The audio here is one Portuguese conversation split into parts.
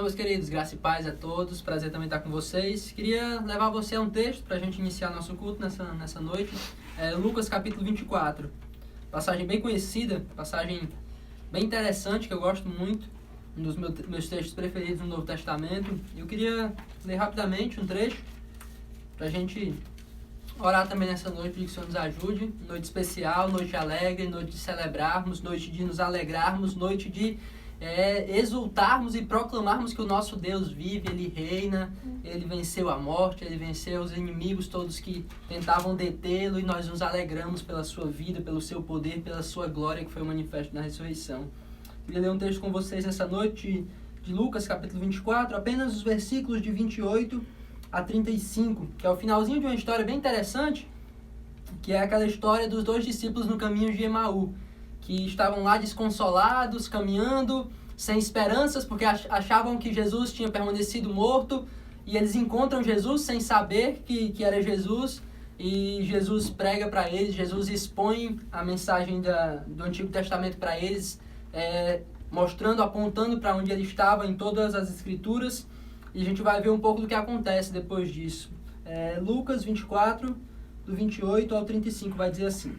Então, meus queridos, graça e paz a todos, prazer também estar com vocês. Queria levar você a um texto para a gente iniciar nosso culto nessa noite. Lucas capítulo 24, passagem bem conhecida, passagem bem interessante, que eu gosto muito, um dos meus textos preferidos no Novo Testamento. Eu queria ler rapidamente um trecho para a gente orar também nessa noite, pedir que o Senhor nos ajude. Noite especial, noite alegre, noite de celebrarmos, noite de nos alegrarmos, noite de exultarmos e proclamarmos que o nosso Deus vive, Ele reina, Ele venceu a morte, Ele venceu os inimigos todos que tentavam detê-lo, e nós nos alegramos pela sua vida, pelo seu poder, pela sua glória que foi manifesto na ressurreição. Queria ler um texto com vocês nessa noite de Lucas capítulo 24, apenas os versículos de 28 a 35, que é o finalzinho de uma história bem interessante, que é aquela história dos dois discípulos no caminho de Emaú, que estavam lá desconsolados, caminhando, sem esperanças, porque achavam que Jesus tinha permanecido morto, e eles encontram Jesus sem saber que era Jesus, e Jesus prega para eles, Jesus expõe a mensagem do Antigo Testamento para eles, mostrando, apontando para onde ele estava em todas as Escrituras, e a gente vai ver um pouco do que acontece depois disso. Lucas 24, do 28 ao 35, vai dizer assim: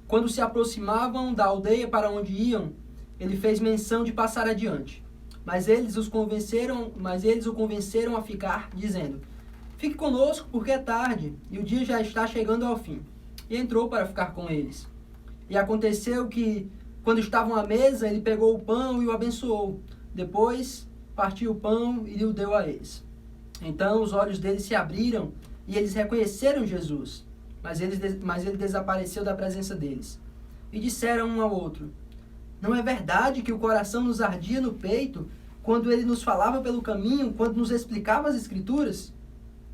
Quando se aproximavam da aldeia para onde iam, ele fez menção de passar adiante. Mas eles o convenceram a ficar, dizendo: Fique conosco, porque é tarde, e o dia já está chegando ao fim. E entrou para ficar com eles. E aconteceu que, quando estavam à mesa, ele pegou o pão e o abençoou. Depois, partiu o pão e o deu a eles. Então os olhos deles se abriram, e eles reconheceram Jesus. Mas ele desapareceu da presença deles. E disseram um ao outro: Não é verdade que o coração nos ardia no peito, quando ele nos falava pelo caminho, quando nos explicava as Escrituras?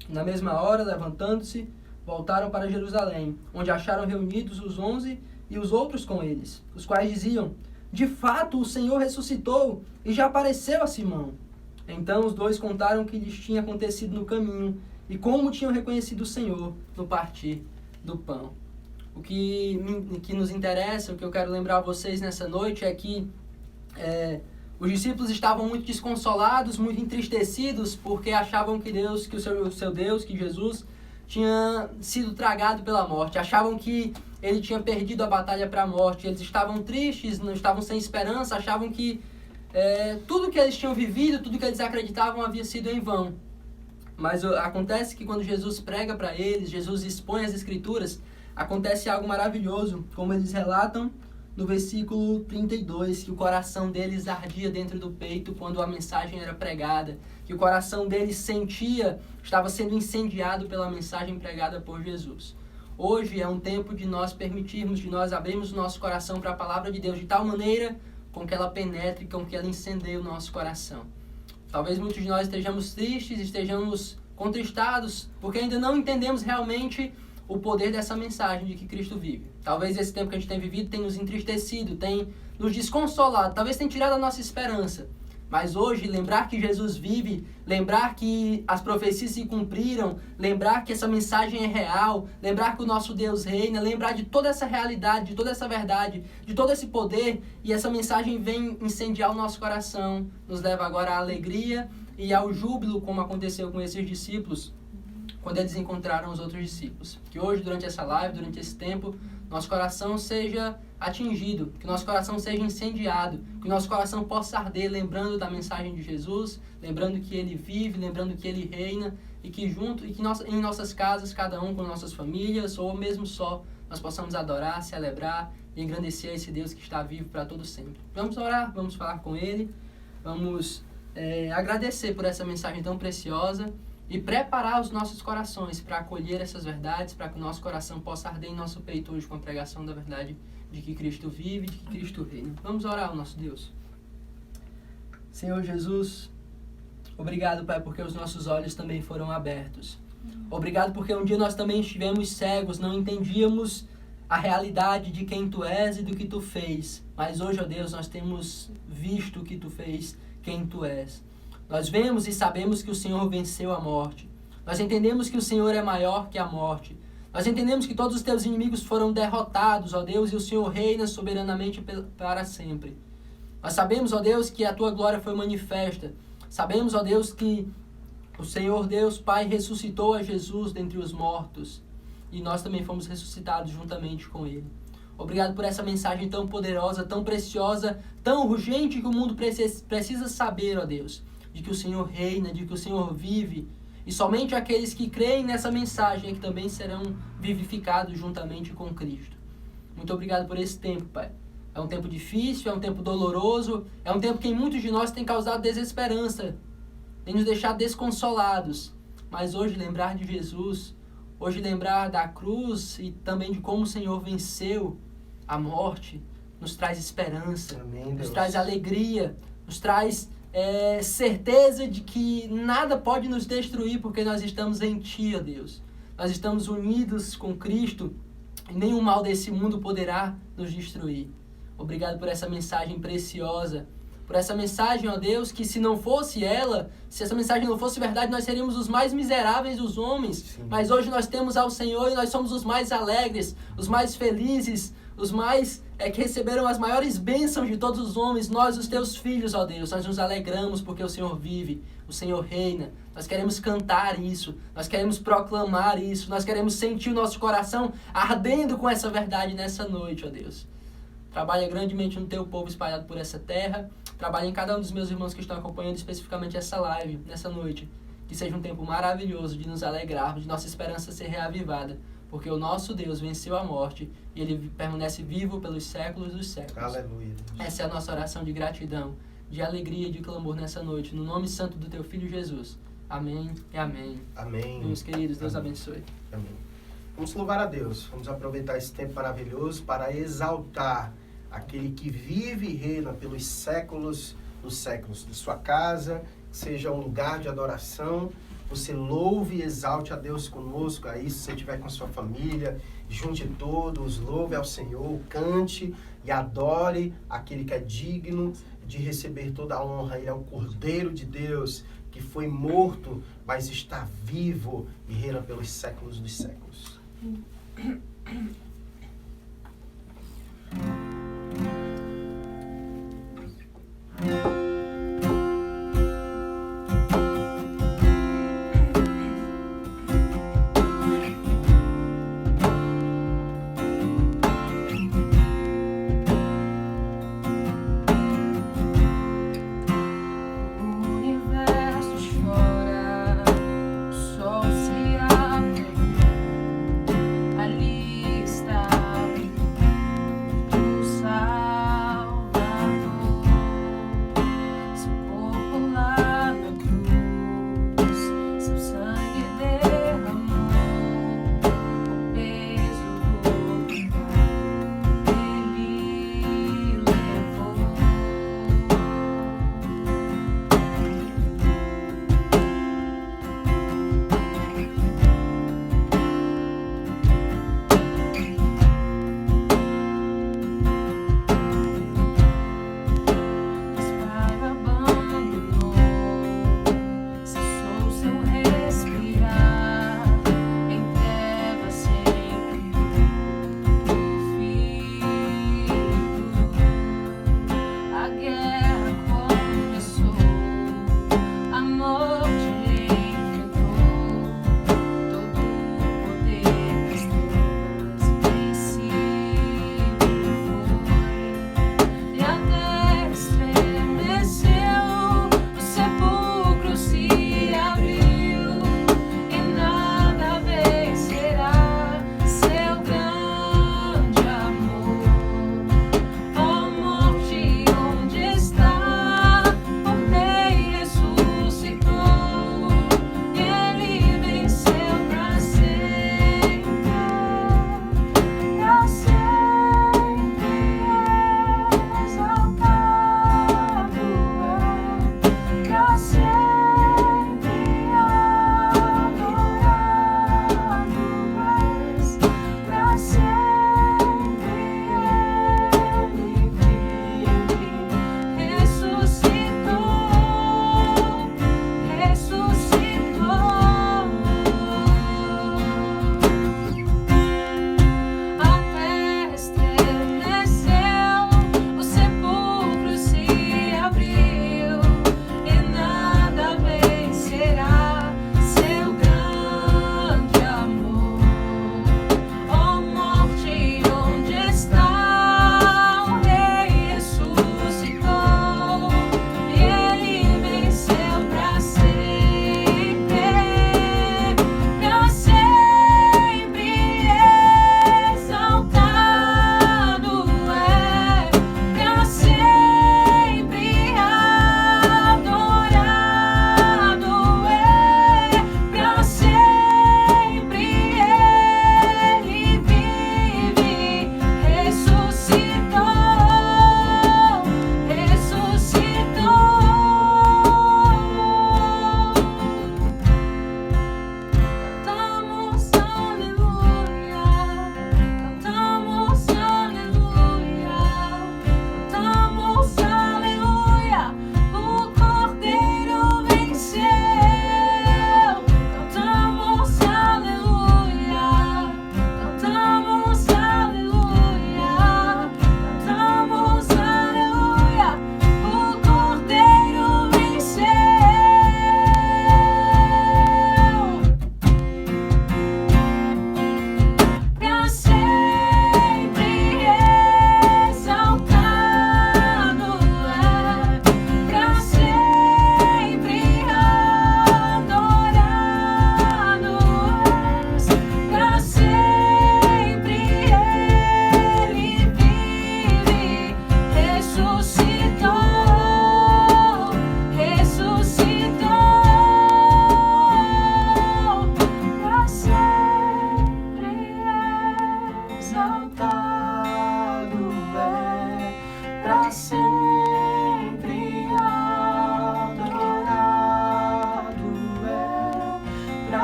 Na mesma hora, levantando-se, voltaram para Jerusalém, onde acharam reunidos os 11 e os outros com eles, os quais diziam: De fato, o Senhor ressuscitou e já apareceu a Simão. Então os dois contaram o que lhes tinha acontecido no caminho e como tinham reconhecido o Senhor no partir do pão. O que nos interessa, o que eu quero lembrar a vocês nessa noite é que os discípulos estavam muito desconsolados, muito entristecidos, porque achavam que o seu Deus, que Jesus, tinha sido tragado pela morte. Achavam que ele tinha perdido a batalha para a morte. Eles estavam tristes, não estavam sem esperança, achavam que tudo que eles tinham vivido, tudo que eles acreditavam havia sido em vão. Mas acontece que quando Jesus prega para eles, Jesus expõe as Escrituras, acontece algo maravilhoso, como eles relatam no versículo 32, que o coração deles ardia dentro do peito quando a mensagem era pregada, que o coração deles estava sendo incendiado pela mensagem pregada por Jesus. Hoje é um tempo de nós permitirmos, de nós abrirmos o nosso coração para a palavra de Deus de tal maneira com que ela penetre, com que ela incendeie o nosso coração. Talvez muitos de nós estejamos tristes, estejamos contristados, porque ainda não entendemos realmente o poder dessa mensagem de que Cristo vive. Talvez esse tempo que a gente tem vivido tenha nos entristecido, tenha nos desconsolado, talvez tenha tirado a nossa esperança. Mas hoje, lembrar que Jesus vive, lembrar que as profecias se cumpriram, lembrar que essa mensagem é real, lembrar que o nosso Deus reina, lembrar de toda essa realidade, de toda essa verdade, de todo esse poder, e essa mensagem vem incendiar o nosso coração, nos leva agora à alegria e ao júbilo, como aconteceu com esses discípulos, quando eles encontraram os outros discípulos. Que hoje, durante essa live, durante esse tempo, nosso coração seja atingido, que nosso coração seja incendiado, que nosso coração possa arder lembrando da mensagem de Jesus, lembrando que Ele vive, lembrando que Ele reina, e que em nossas casas, cada um com nossas famílias, ou mesmo só, nós possamos adorar, celebrar e engrandecer esse Deus que está vivo para todo sempre. Vamos orar, vamos falar com Ele, vamos agradecer por essa mensagem tão preciosa, e preparar os nossos corações para acolher essas verdades, para que o nosso coração possa arder em nosso peito hoje com a pregação da verdade de que Cristo vive, de que Cristo reina. Vamos orar ao nosso Deus. Senhor Jesus, obrigado, Pai, porque os nossos olhos também foram abertos. Obrigado porque um dia nós também estivemos cegos, não entendíamos a realidade de quem Tu és e do que Tu fez. Mas hoje, ó Deus, nós temos visto o que Tu fez, quem Tu és. Nós vemos e sabemos que o Senhor venceu a morte. Nós entendemos que o Senhor é maior que a morte. Nós entendemos que todos os teus inimigos foram derrotados, ó Deus, e o Senhor reina soberanamente para sempre. Nós sabemos, ó Deus, que a tua glória foi manifesta. Sabemos, ó Deus, que o Senhor Deus Pai ressuscitou a Jesus dentre os mortos e nós também fomos ressuscitados juntamente com Ele. Obrigado por essa mensagem tão poderosa, tão preciosa, tão urgente que o mundo precisa saber, ó Deus, de que o Senhor reina, de que o Senhor vive. E somente aqueles que creem nessa mensagem é que também serão vivificados juntamente com Cristo. Muito obrigado por esse tempo, Pai. É um tempo difícil, é um tempo doloroso, é um tempo que em muitos de nós tem causado desesperança, tem nos deixado desconsolados. Mas hoje lembrar de Jesus, hoje lembrar da cruz e também de como o Senhor venceu a morte, nos traz esperança, Amém, nos traz alegria, nos traz certeza de que nada pode nos destruir porque nós estamos em Ti, ó Deus. Nós estamos unidos com Cristo e nenhum mal desse mundo poderá nos destruir. Obrigado por essa mensagem preciosa, por essa mensagem, ó Deus, que se não fosse ela, se essa mensagem não fosse verdade, nós seríamos os mais miseráveis dos homens. Sim. Mas hoje nós temos ao Senhor e nós somos os mais alegres, os mais felizes, os mais que receberam as maiores bênçãos de todos os homens. Nós, os teus filhos, ó Deus, nós nos alegramos porque o Senhor vive, o Senhor reina. Nós queremos cantar isso, nós queremos proclamar isso, nós queremos sentir o nosso coração ardendo com essa verdade nessa noite, ó Deus. Trabalha grandemente no teu povo espalhado por essa terra. Trabalha em cada um dos meus irmãos que estão acompanhando especificamente essa live, nessa noite. Que seja um tempo maravilhoso de nos alegrarmos, de nossa esperança ser reavivada. Porque o nosso Deus venceu a morte e Ele permanece vivo pelos séculos dos séculos. Aleluia. Essa é a nossa oração de gratidão, de alegria e de clamor nessa noite. No nome santo do teu Filho Jesus. Amém e amém. Amém. Meus queridos, Deus Amém. abençoe. Amém. Vamos louvar a Deus. Vamos aproveitar esse tempo maravilhoso para exaltar aquele que vive e reina pelos séculos dos séculos. De sua casa, seja um lugar de adoração. Você louve e exalte a Deus conosco. Aí, se você estiver com sua família, junte todos, louve ao Senhor, cante e adore aquele que é digno de receber toda a honra. Ele é o Cordeiro de Deus, que foi morto, mas está vivo e reina pelos séculos dos séculos. Ali está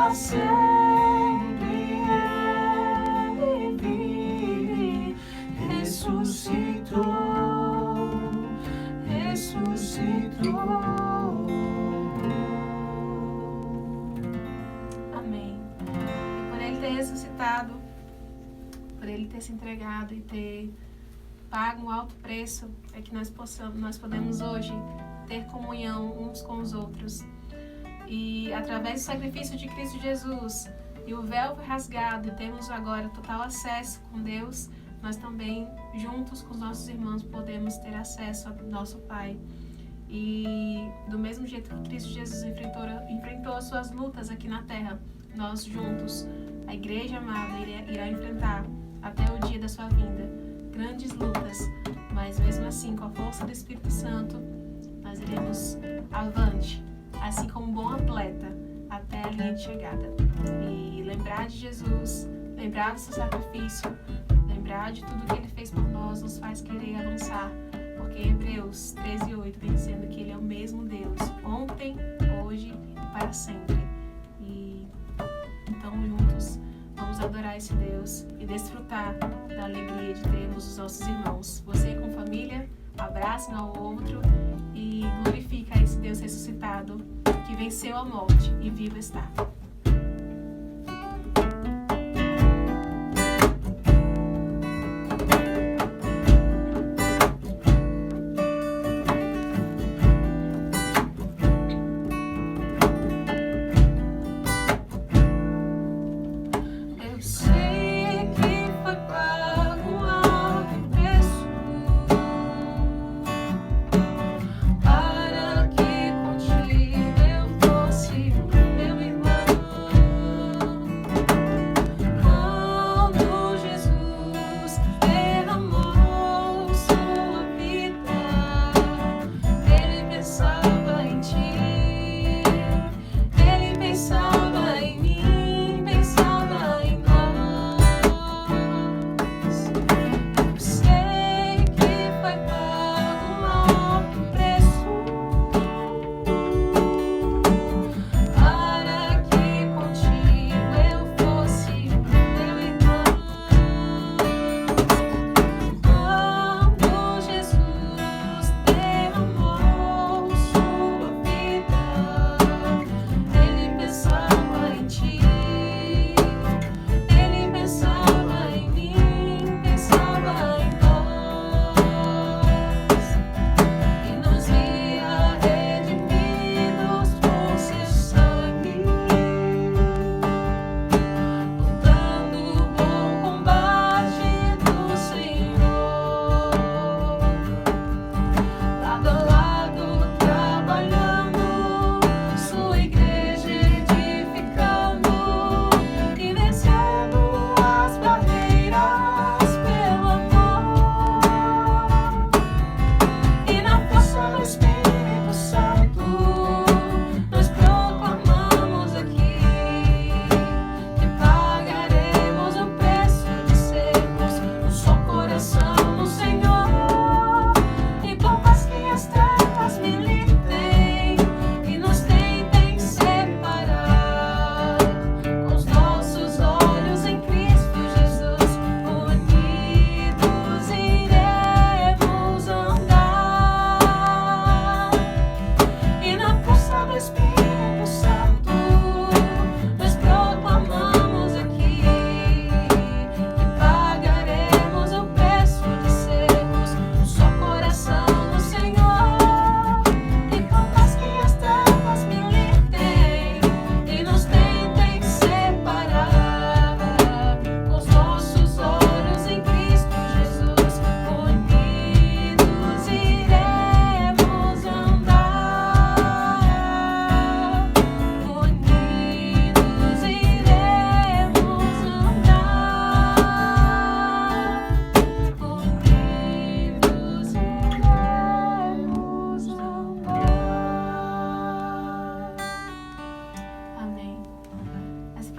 para sempre Ele vive, ressuscitou. Amém. E por Ele ter ressuscitado, por Ele ter se entregado e ter pago um alto preço, é que nós podemos hoje ter comunhão uns com os outros. E através do sacrifício de Cristo Jesus, e o véu foi rasgado e temos agora total acesso com Deus, nós também, juntos com os nossos irmãos, podemos ter acesso ao nosso Pai. E do mesmo jeito que Cristo Jesus enfrentou as suas lutas aqui na terra, nós juntos, a igreja amada, irá enfrentar até o dia da sua vinda grandes lutas, mas mesmo assim, com a força do Espírito Santo, nós iremos avante, assim como um bom atleta, até a linha de chegada. E lembrar de Jesus, lembrar do seu sacrifício, lembrar de tudo que Ele fez por nós, nos faz querer avançar, porque Hebreus 13:8 vem dizendo que Ele é o mesmo Deus, ontem, hoje e para sempre. E então juntos vamos adorar esse Deus e desfrutar da alegria de termos os nossos irmãos. Você com família, abrace um ao outro e glorifica esse Deus ressuscitado que venceu a morte e vivo está.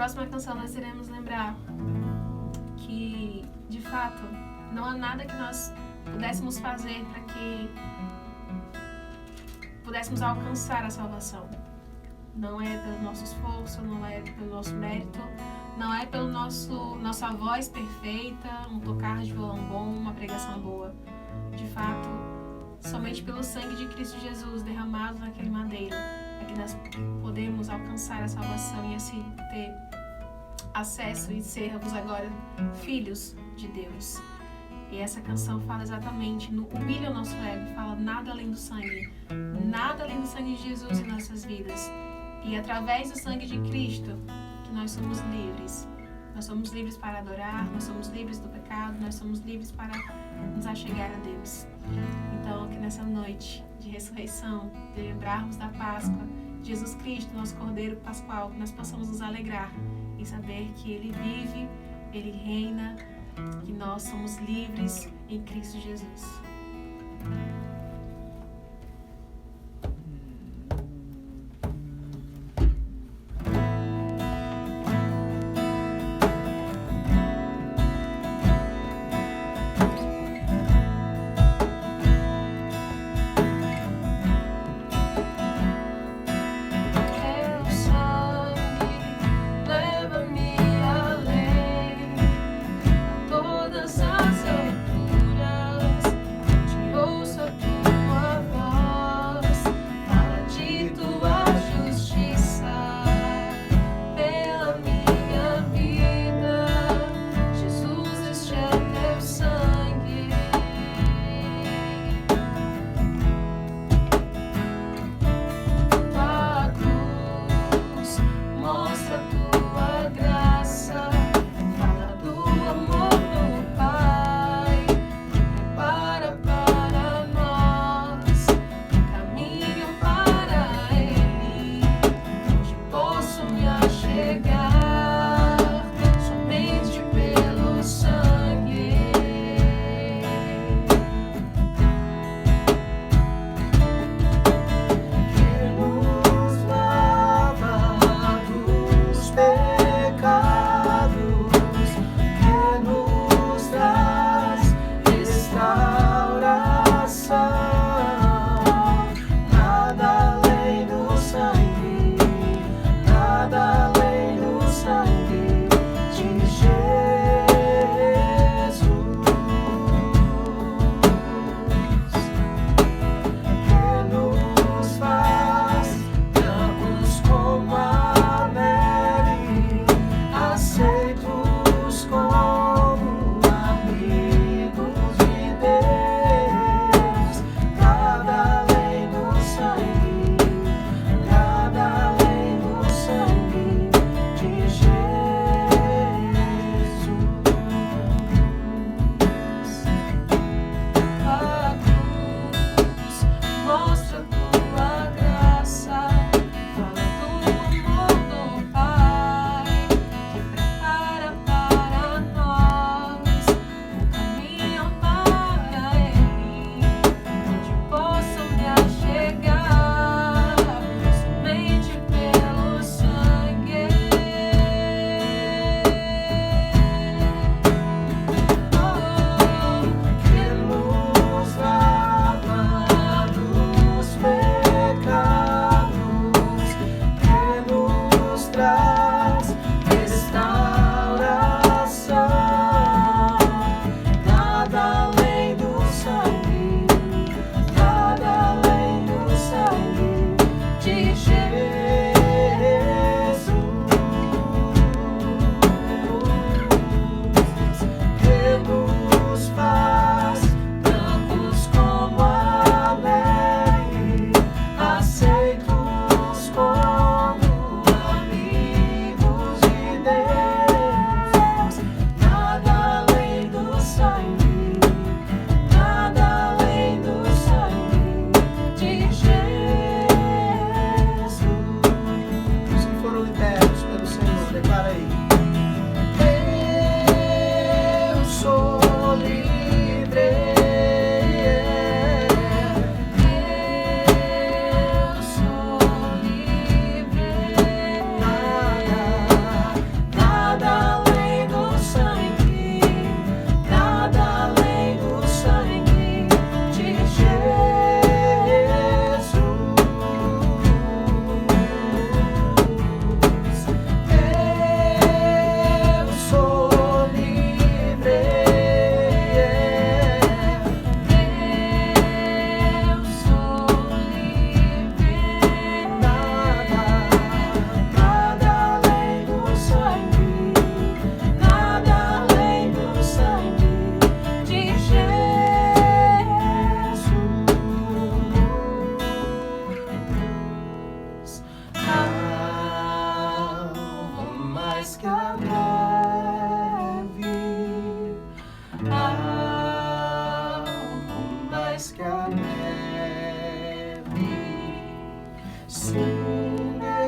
próxima canção nós iremos lembrar que, de fato, não há nada que nós pudéssemos fazer para que pudéssemos alcançar a salvação. Não é pelo nosso esforço, não é pelo nosso mérito, não é pelo nossa voz perfeita, um tocar de violão bom, uma pregação boa. De fato, somente pelo sangue de Cristo Jesus derramado naquele madeiro é que nós podemos alcançar a salvação e assim ter acesso e sermos agora filhos de Deus. E essa canção fala exatamente, humilha o nosso ego, fala nada além do sangue de Jesus em nossas vidas. E através do sangue de Cristo que nós somos livres. Nós somos livres para adorar, nós somos livres do pecado, nós somos livres para nos achegar a Deus. Então, que nessa noite de ressurreição, de lembrarmos da Páscoa, Jesus Cristo, nosso Cordeiro Pascual, que nós possamos nos alegrar em saber que Ele vive, Ele reina, que nós somos livres em Cristo Jesus.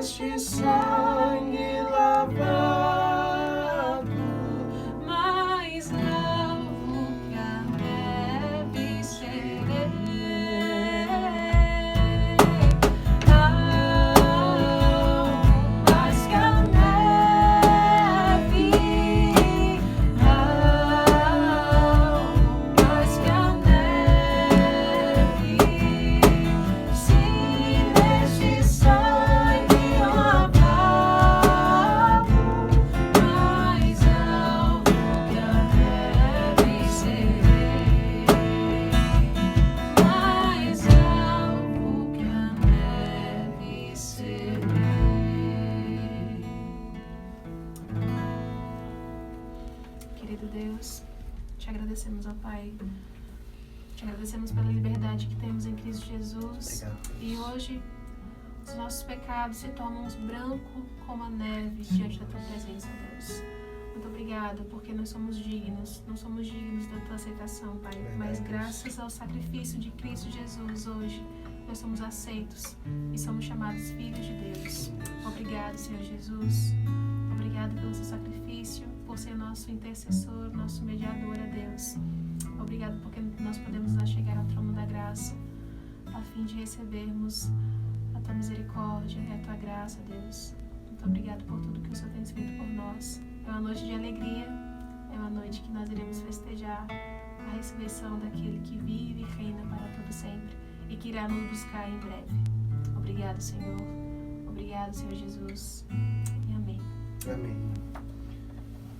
neste sangue lavado, mais alvo que a neve serei. Mais que a neve, mais que a neve, se neste sangue lavado, mais alvo que a neve serei, mais alvo que a neve serei. Querido Deus, te agradecemos, ó Pai. Te agradecemos pela liberdade que temos em Cristo Jesus. Obrigado. E hoje os nossos pecados se tornam branco como a neve diante da tua presença, Deus. Muito obrigada, porque nós somos dignos, não somos dignos da tua aceitação, Pai. Mas graças ao sacrifício de Cristo Jesus hoje, nós somos aceitos e somos chamados filhos de Deus. Obrigado, Senhor Jesus. Obrigado pelo seu sacrifício, por ser nosso intercessor, nosso mediador, a Deus. Obrigado porque nós podemos lá chegar ao trono da graça, a fim de recebermos a tua misericórdia e a tua graça, Deus. Muito obrigado por tudo que o Senhor tem feito por nós. É uma noite de alegria, é uma noite que nós iremos festejar a ressurreição daquele que vive e reina para todo sempre e que irá nos buscar em breve. Obrigado, Senhor. Obrigado, Senhor Jesus. E amém. Amém.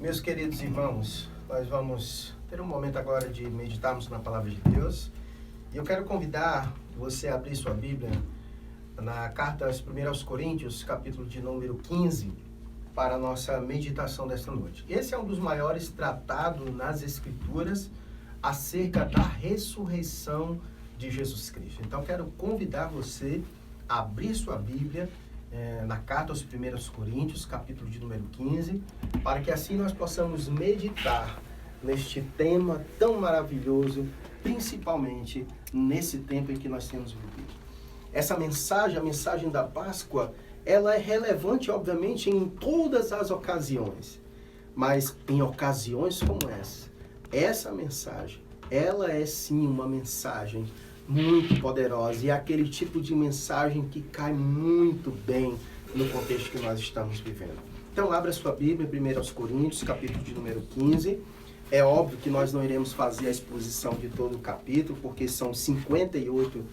Meus queridos irmãos, nós vamos ter um momento agora de meditarmos na palavra de Deus. E eu quero convidar você a abrir sua Bíblia na carta aos 1 Coríntios, capítulo de número 15, para a nossa meditação desta noite. Esse é um dos maiores tratados nas Escrituras acerca da ressurreição de Jesus Cristo. Então, quero convidar você a abrir sua Bíblia na carta aos 1 Coríntios, capítulo de número 15, para que assim nós possamos meditar neste tema tão maravilhoso, principalmente nesse tempo em que nós temos vivido. Essa mensagem, a mensagem da Páscoa, ela é relevante, obviamente, em todas as ocasiões, mas em ocasiões como essa mensagem, ela é sim uma mensagem muito poderosa e é aquele tipo de mensagem que cai muito bem no contexto que nós estamos vivendo. Então, abra sua Bíblia, 1 Coríntios, capítulo de número 15. É óbvio que nós não iremos fazer a exposição de todo o capítulo, porque são 58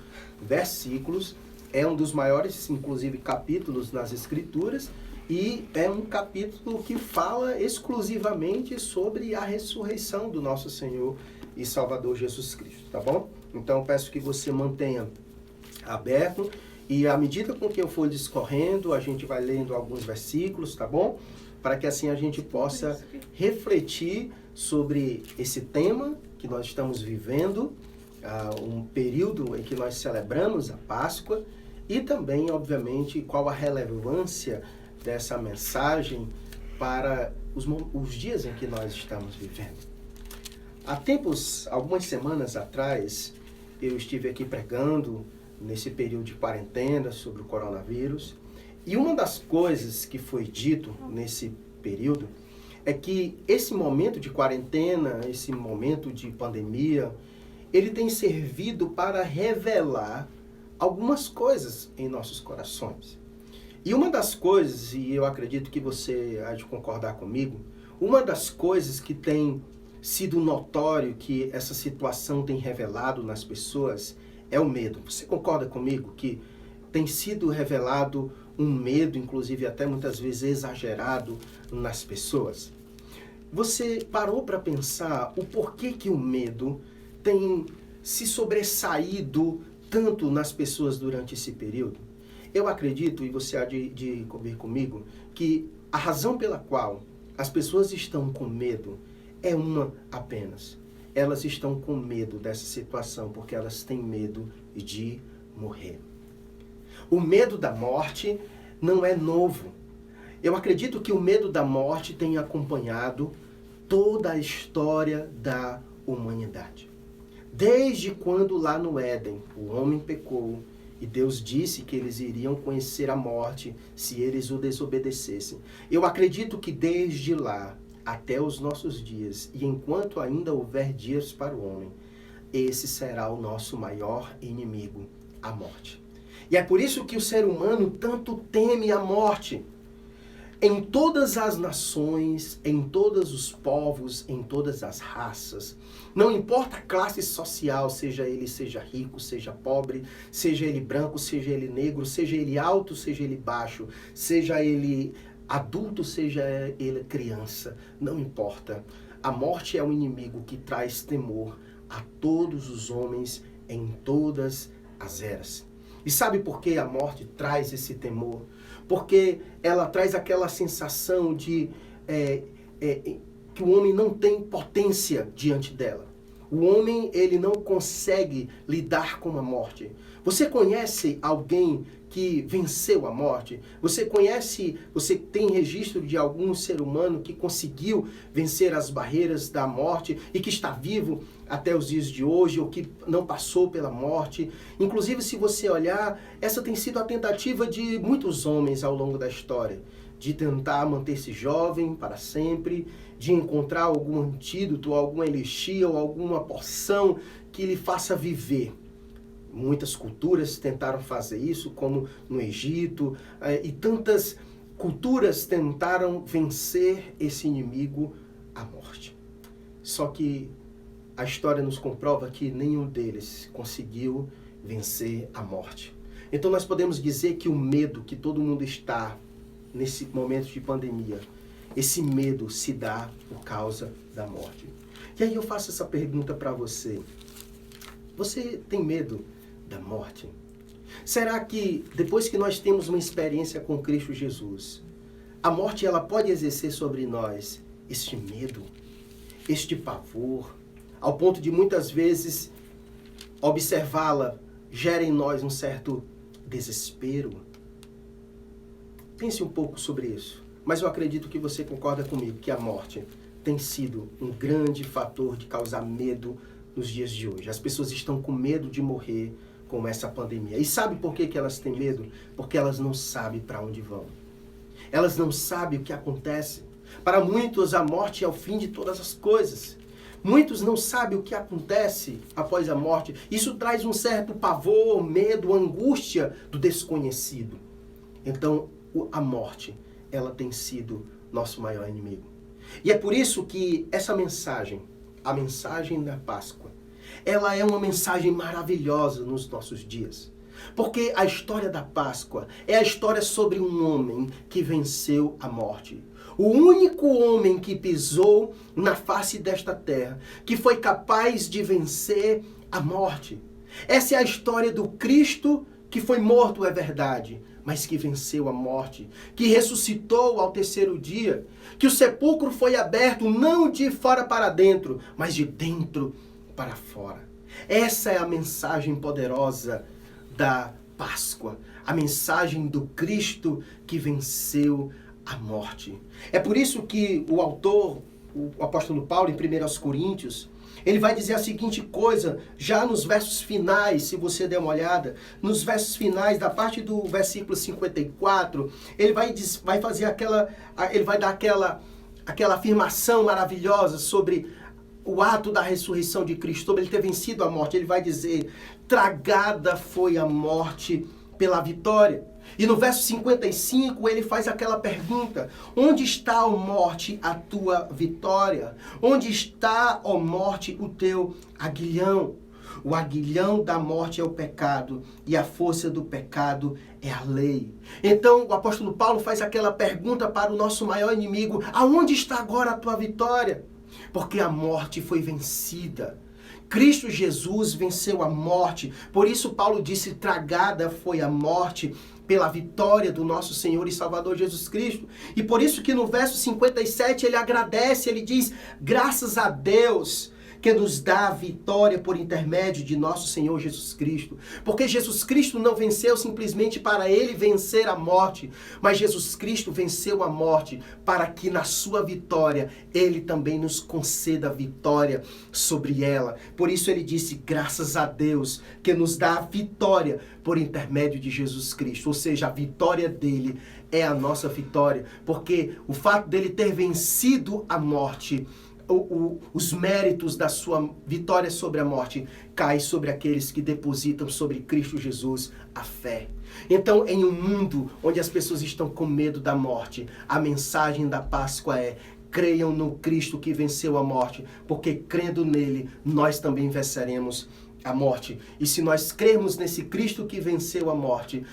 versículos. É um dos maiores, inclusive, capítulos nas Escrituras e é um capítulo que fala exclusivamente sobre a ressurreição do nosso Senhor e Salvador Jesus Cristo, tá bom? Então, peço que você mantenha aberto e à medida com que eu for discorrendo, a gente vai lendo alguns versículos, tá bom? Para que assim a gente possa refletir sobre esse tema que nós estamos vivendo, um período em que nós celebramos a Páscoa e também, obviamente, qual a relevância dessa mensagem para os dias em que nós estamos vivendo. Há tempos, algumas semanas atrás, eu estive aqui pregando nesse período de quarentena sobre o coronavírus e uma das coisas que foi dito nesse período é que esse momento de quarentena, esse momento de pandemia, ele tem servido para revelar algumas coisas em nossos corações. E uma das coisas, e eu acredito que você há de concordar comigo, uma das coisas que tem sido notório que essa situação tem revelado nas pessoas é o medo. Você concorda comigo que tem sido revelado um medo, inclusive até muitas vezes exagerado, nas pessoas? Você parou para pensar o porquê que o medo tem se sobressaído tanto nas pessoas durante esse período? Eu acredito, e você há de convir comigo, que a razão pela qual as pessoas estão com medo é uma apenas. Elas estão com medo dessa situação porque elas têm medo de morrer. O medo da morte não é novo. Eu acredito que o medo da morte tem acompanhado toda a história da humanidade. Desde quando lá no Éden o homem pecou E Deus disse que eles iriam conhecer a morte se eles o desobedecessem. Eu acredito que desde lá até os nossos dias, e enquanto ainda houver dias para o homem, esse será o nosso maior inimigo, a morte. E é por isso que o ser humano tanto teme a morte. Em todas as nações, em todos os povos, em todas as raças, não importa a classe social, seja rico, seja pobre, seja ele branco, seja ele negro, seja ele alto, seja ele baixo, seja ele adulto, seja ele criança, não importa. A morte é um inimigo que traz temor a todos os homens em todas as eras. E sabe por que a morte traz esse temor? Porque ela traz aquela sensação de que o homem não tem potência diante dela. O homem, ele não consegue lidar com a morte. Você conhece alguém que venceu a morte? Você tem registro de algum ser humano que conseguiu vencer as barreiras da morte e que está vivo até os dias de hoje, ou que não passou pela morte? Inclusive, se você olhar, essa tem sido a tentativa de muitos homens ao longo da história, de tentar manter-se jovem para sempre, de encontrar algum antídoto, algum elixir ou alguma poção que lhe faça viver. Muitas culturas tentaram fazer isso, como no Egito, e tantas culturas tentaram vencer esse inimigo, a morte. Só que a história nos comprova que nenhum deles conseguiu vencer a morte. Então nós podemos dizer que o medo que todo mundo está nesse momento de pandemia, esse medo se dá por causa da morte. E aí eu faço essa pergunta para você. Você tem medo da morte? Será que depois que nós temos uma experiência com Cristo Jesus, a morte ela pode exercer sobre nós este medo, este pavor, ao ponto de muitas vezes observá-la gera em nós um certo desespero? Pense um pouco sobre isso. Mas eu acredito que você concorda comigo que a morte tem sido um grande fator de causar medo nos dias de hoje. As pessoas estão com medo de morrer com essa pandemia. E sabe por que elas têm medo? Porque elas não sabem para onde vão. Elas não sabem o que acontece. Para muitos, a morte é o fim de todas as coisas. Muitos não sabem o que acontece após a morte. Isso traz um certo pavor, medo, angústia do desconhecido. Então, a morte, ela tem sido nosso maior inimigo. E é por isso que essa mensagem, a mensagem da Páscoa, ela é uma mensagem maravilhosa nos nossos dias. Porque a história da Páscoa é a história sobre um homem que venceu a morte. O único homem que pisou na face desta terra, que foi capaz de vencer a morte. Essa é a história do Cristo que foi morto, é verdade, mas que venceu a morte, que ressuscitou ao terceiro dia, que o sepulcro foi aberto não de fora para dentro, mas de dentro para fora. Essa é a mensagem poderosa da Páscoa, a mensagem do Cristo que venceu a morte. É por isso que o autor, o apóstolo Paulo, em 1 Coríntios, ele vai dizer a seguinte coisa, já nos versos finais, se você der uma olhada, nos versos finais, da parte do versículo 54, ele vai dar aquela afirmação maravilhosa sobre o ato da ressurreição de Cristo, sobre ele ter vencido a morte. Ele vai dizer, tragada foi a morte pela vitória. E no verso 55 ele faz aquela pergunta, onde está, ó morte, a tua vitória? Onde está, ó morte, o teu aguilhão? O aguilhão da morte é o pecado e a força do pecado é a lei. Então o apóstolo Paulo faz aquela pergunta para o nosso maior inimigo, aonde está agora a tua vitória? Porque a morte foi vencida. Cristo Jesus venceu a morte. Por isso Paulo disse, tragada foi a morte pela vitória do nosso Senhor e Salvador Jesus Cristo. E por isso que no verso 57 ele agradece, ele diz, graças a Deus que nos dá a vitória por intermédio de nosso Senhor Jesus Cristo. Porque Jesus Cristo não venceu simplesmente para ele vencer a morte, mas Jesus Cristo venceu a morte para que na sua vitória ele também nos conceda a vitória sobre ela. Por isso ele disse, graças a Deus, que nos dá a vitória por intermédio de Jesus Cristo. Ou seja, a vitória dele é a nossa vitória, porque o fato dele ter vencido a morte, os méritos da sua vitória sobre a morte caem sobre aqueles que depositam sobre Cristo Jesus a fé. Então, em um mundo onde as pessoas estão com medo da morte, a mensagem da Páscoa é: creiam no Cristo que venceu a morte, porque crendo nele, nós também venceremos a morte. E se nós crermos nesse Cristo que venceu a morte,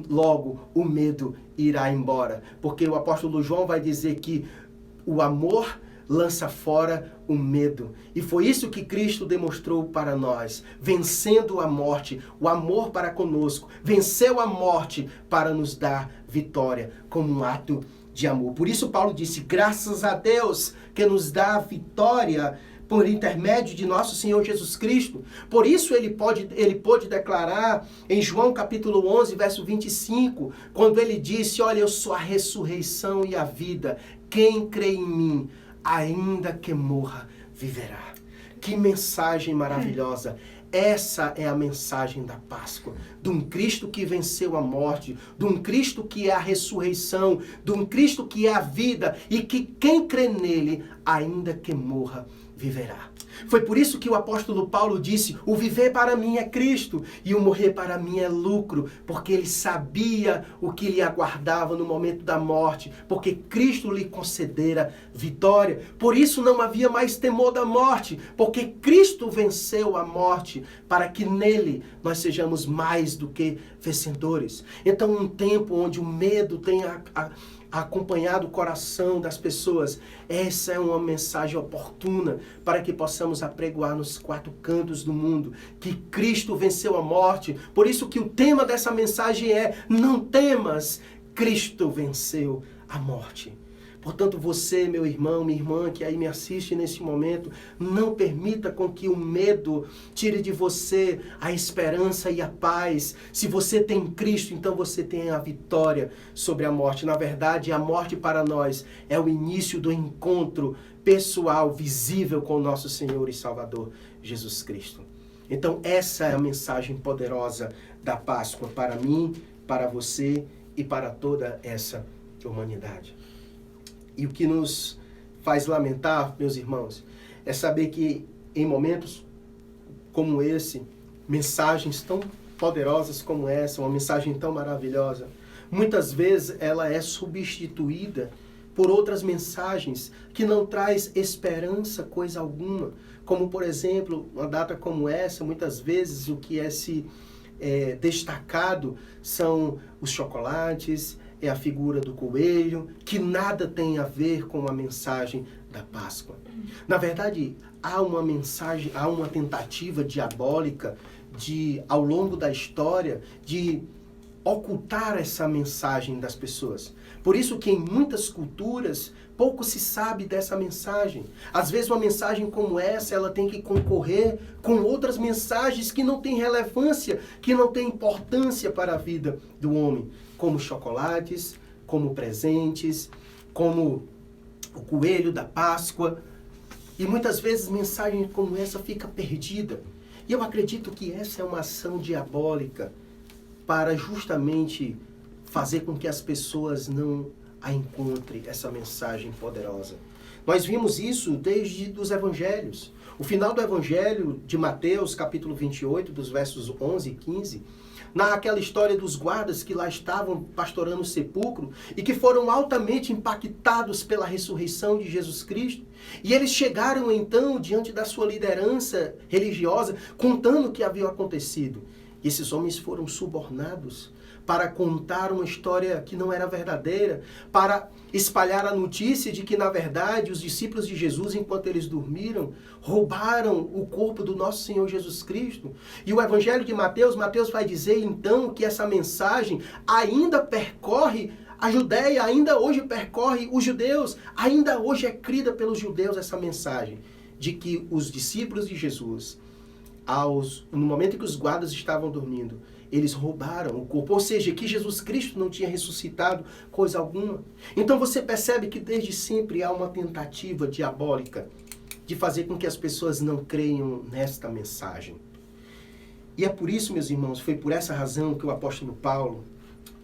logo o medo irá embora. Porque o apóstolo João vai dizer que o amor lança fora o medo. E foi isso que Cristo demonstrou para nós, vencendo a morte, o amor para conosco, venceu a morte para nos dar vitória, como um ato de amor. Por isso Paulo disse, graças a Deus que nos dá a vitória por intermédio de nosso Senhor Jesus Cristo. Por isso ele pôde declarar em João capítulo 11, verso 25, quando ele disse, olha, eu sou a ressurreição e a vida. Quem crê em mim, ainda que morra, viverá. Que mensagem maravilhosa! Essa é a mensagem da Páscoa, de um Cristo que venceu a morte, de um Cristo que é a ressurreição, de um Cristo que é a vida e que quem crê nele, ainda que morra, viverá. Foi por isso que o apóstolo Paulo disse, o viver para mim é Cristo e o morrer para mim é lucro, porque ele sabia o que lhe aguardava no momento da morte, porque Cristo lhe concedera vitória. Por isso não havia mais temor da morte, porque Cristo venceu a morte, para que nele nós sejamos mais do que vencedores. Então, um tempo onde o medo tem acompanhado o coração das pessoas, essa é uma mensagem oportuna para que possamos apregoar nos quatro cantos do mundo que Cristo venceu a morte. Por isso que o tema dessa mensagem é: não temas, Cristo venceu a morte. Portanto, você, meu irmão, minha irmã, que aí me assiste nesse momento, não permita com que o medo tire de você a esperança e a paz. Se você tem Cristo, então você tem a vitória sobre a morte. Na verdade, a morte para nós é o início do encontro pessoal, visível com o nosso Senhor e Salvador, Jesus Cristo. Então, essa é a mensagem poderosa da Páscoa para mim, para você e para toda essa humanidade. E o que nos faz lamentar, meus irmãos, é saber que em momentos como esse, mensagens tão poderosas como essa, uma mensagem tão maravilhosa, muitas vezes ela é substituída por outras mensagens que não traz esperança coisa alguma. Como, por exemplo, uma data como essa, muitas vezes o que é destacado são os chocolates, é a figura do coelho, que nada tem a ver com a mensagem da Páscoa. Na verdade, há uma tentativa diabólica ao longo da história, de ocultar essa mensagem das pessoas. Por isso que em muitas culturas, pouco se sabe dessa mensagem. Às vezes uma mensagem como essa, ela tem que concorrer com outras mensagens que não têm relevância, que não têm importância para a vida do homem, como chocolates, como presentes, como o coelho da Páscoa. E muitas vezes mensagem como essa fica perdida. E eu acredito que essa é uma ação diabólica para justamente fazer com que as pessoas não a encontrem, essa mensagem poderosa. Nós vimos isso desde os evangelhos. O final do evangelho de Mateus, capítulo 28, dos versos 11 e 15, narra aquela história dos guardas que lá estavam pastorando o sepulcro e que foram altamente impactados pela ressurreição de Jesus Cristo. E eles chegaram então diante da sua liderança religiosa, contando o que havia acontecido. E esses homens foram subornados para contar uma história que não era verdadeira, para espalhar a notícia de que, na verdade, os discípulos de Jesus, enquanto eles dormiram, roubaram o corpo do nosso Senhor Jesus Cristo. E o Evangelho de Mateus vai dizer, então, que essa mensagem ainda percorre a Judéia, ainda hoje percorre os judeus, ainda hoje é crida pelos judeus essa mensagem. de que os discípulos de Jesus, no momento em que os guardas estavam dormindo, eles roubaram o corpo, ou seja, que Jesus Cristo não tinha ressuscitado coisa alguma. Então você percebe que desde sempre há uma tentativa diabólica de fazer com que as pessoas não creiam nesta mensagem. E é por isso, meus irmãos, foi por essa razão que o apóstolo Paulo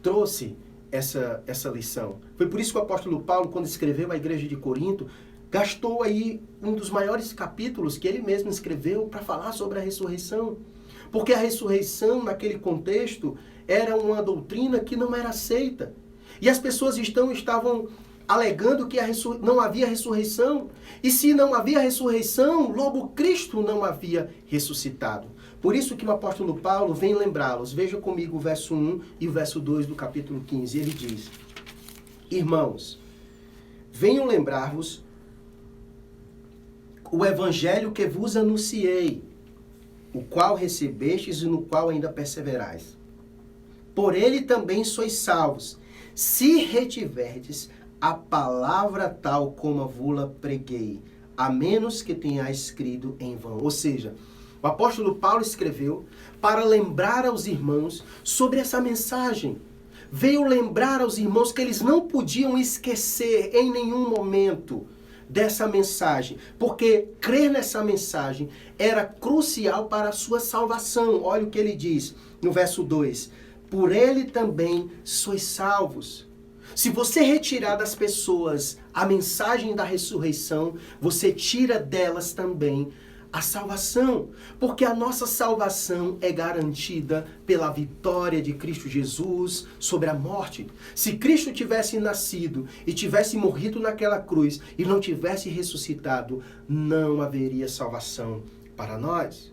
trouxe essa lição. Foi por isso que o apóstolo Paulo, quando escreveu à igreja de Corinto, gastou aí um dos maiores capítulos que ele mesmo escreveu para falar sobre a ressurreição. Porque a ressurreição, naquele contexto, era uma doutrina que não era aceita. E as pessoas estavam alegando que não havia ressurreição. E se não havia ressurreição, logo Cristo não havia ressuscitado. Por isso que o apóstolo Paulo vem lembrá-los. Veja comigo o verso 1 e o verso 2 do capítulo 15. Ele diz: Irmãos, venho lembrar-vos o evangelho que vos anunciei, o qual recebestes e no qual ainda perseverais. Por ele também sois salvos, se retiverdes a palavra tal como a vos preguei, a menos que tenhais crido em vão. Ou seja, o apóstolo Paulo escreveu para lembrar aos irmãos sobre essa mensagem. Veio lembrar aos irmãos que eles não podiam esquecer em nenhum momento dessa mensagem, porque crer nessa mensagem era crucial para a sua salvação. Olha o que ele diz no verso 2: por ele também sois salvos. Se você retirar das pessoas a mensagem da ressurreição, você tira delas também a salvação, porque a nossa salvação é garantida pela vitória de Cristo Jesus sobre a morte. Se Cristo tivesse nascido e tivesse morrido naquela cruz e não tivesse ressuscitado, não haveria salvação para nós.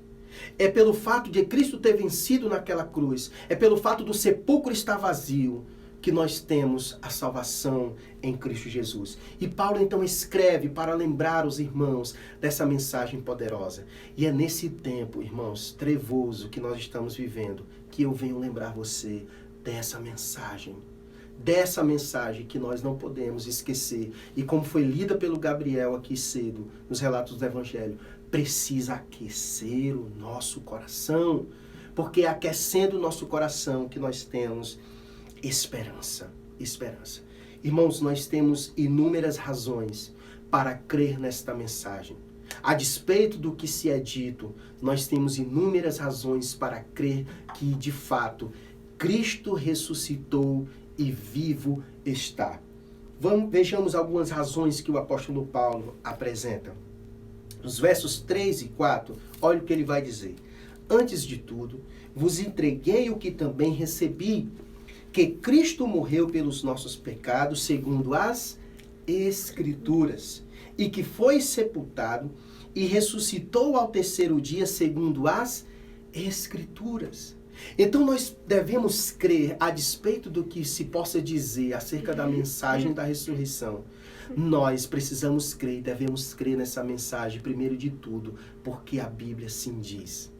É pelo fato de Cristo ter vencido naquela cruz, é pelo fato do sepulcro estar vazio, que nós temos a salvação em Cristo Jesus. E Paulo então escreve para lembrar os irmãos dessa mensagem poderosa. E é nesse tempo, irmãos, trevoso que nós estamos vivendo, que eu venho lembrar você dessa mensagem que nós não podemos esquecer. E como foi lida pelo Gabriel aqui cedo, nos relatos do Evangelho, precisa aquecer o nosso coração, porque é aquecendo o nosso coração que nós temos esperança. Irmãos, nós temos inúmeras razões para crer nesta mensagem. A despeito do que se é dito, nós temos inúmeras razões para crer que, de fato, Cristo ressuscitou e vivo está. Vejamos algumas razões que o apóstolo Paulo apresenta. Nos versos 3 e 4, olha o que ele vai dizer. Antes de tudo, vos entreguei o que também recebi, que Cristo morreu pelos nossos pecados, segundo as Escrituras, e que foi sepultado e ressuscitou ao terceiro dia, segundo as Escrituras. Então nós devemos crer, a despeito do que se possa dizer acerca da mensagem da ressurreição, nós precisamos crer e devemos crer nessa mensagem, primeiro de tudo, porque a Bíblia assim diz.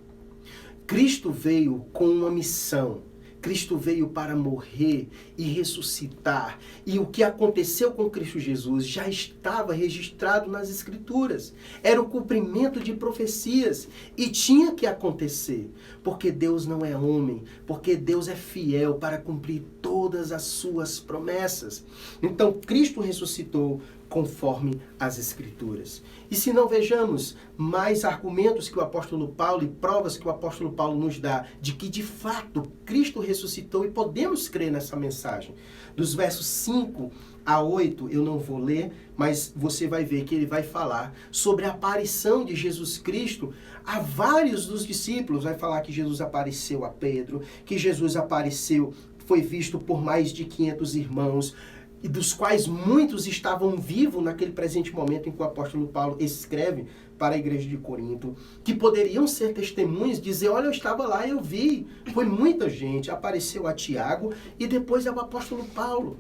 Cristo veio com uma missão. Cristo veio para morrer e ressuscitar. E o que aconteceu com Cristo Jesus já estava registrado nas Escrituras. Era o cumprimento de profecias. E tinha que acontecer. Porque Deus não é homem. Porque Deus é fiel para cumprir todas as suas promessas. Então, Cristo ressuscitou conforme as Escrituras. E se não vejamos mais argumentos que o apóstolo Paulo e provas que o apóstolo Paulo nos dá de que de fato Cristo ressuscitou e podemos crer nessa mensagem. Dos versos 5 a 8 eu não vou ler, mas você vai ver que ele vai falar sobre a aparição de Jesus Cristo a vários dos discípulos. Vai falar que Jesus apareceu a Pedro, que Jesus apareceu, foi visto por mais de 500 irmãos, e dos quais muitos estavam vivos naquele presente momento em que o apóstolo Paulo escreve para a igreja de Corinto, que poderiam ser testemunhas, dizer, olha, eu estava lá, eu vi, foi muita gente, apareceu a Tiago e depois ao apóstolo Paulo.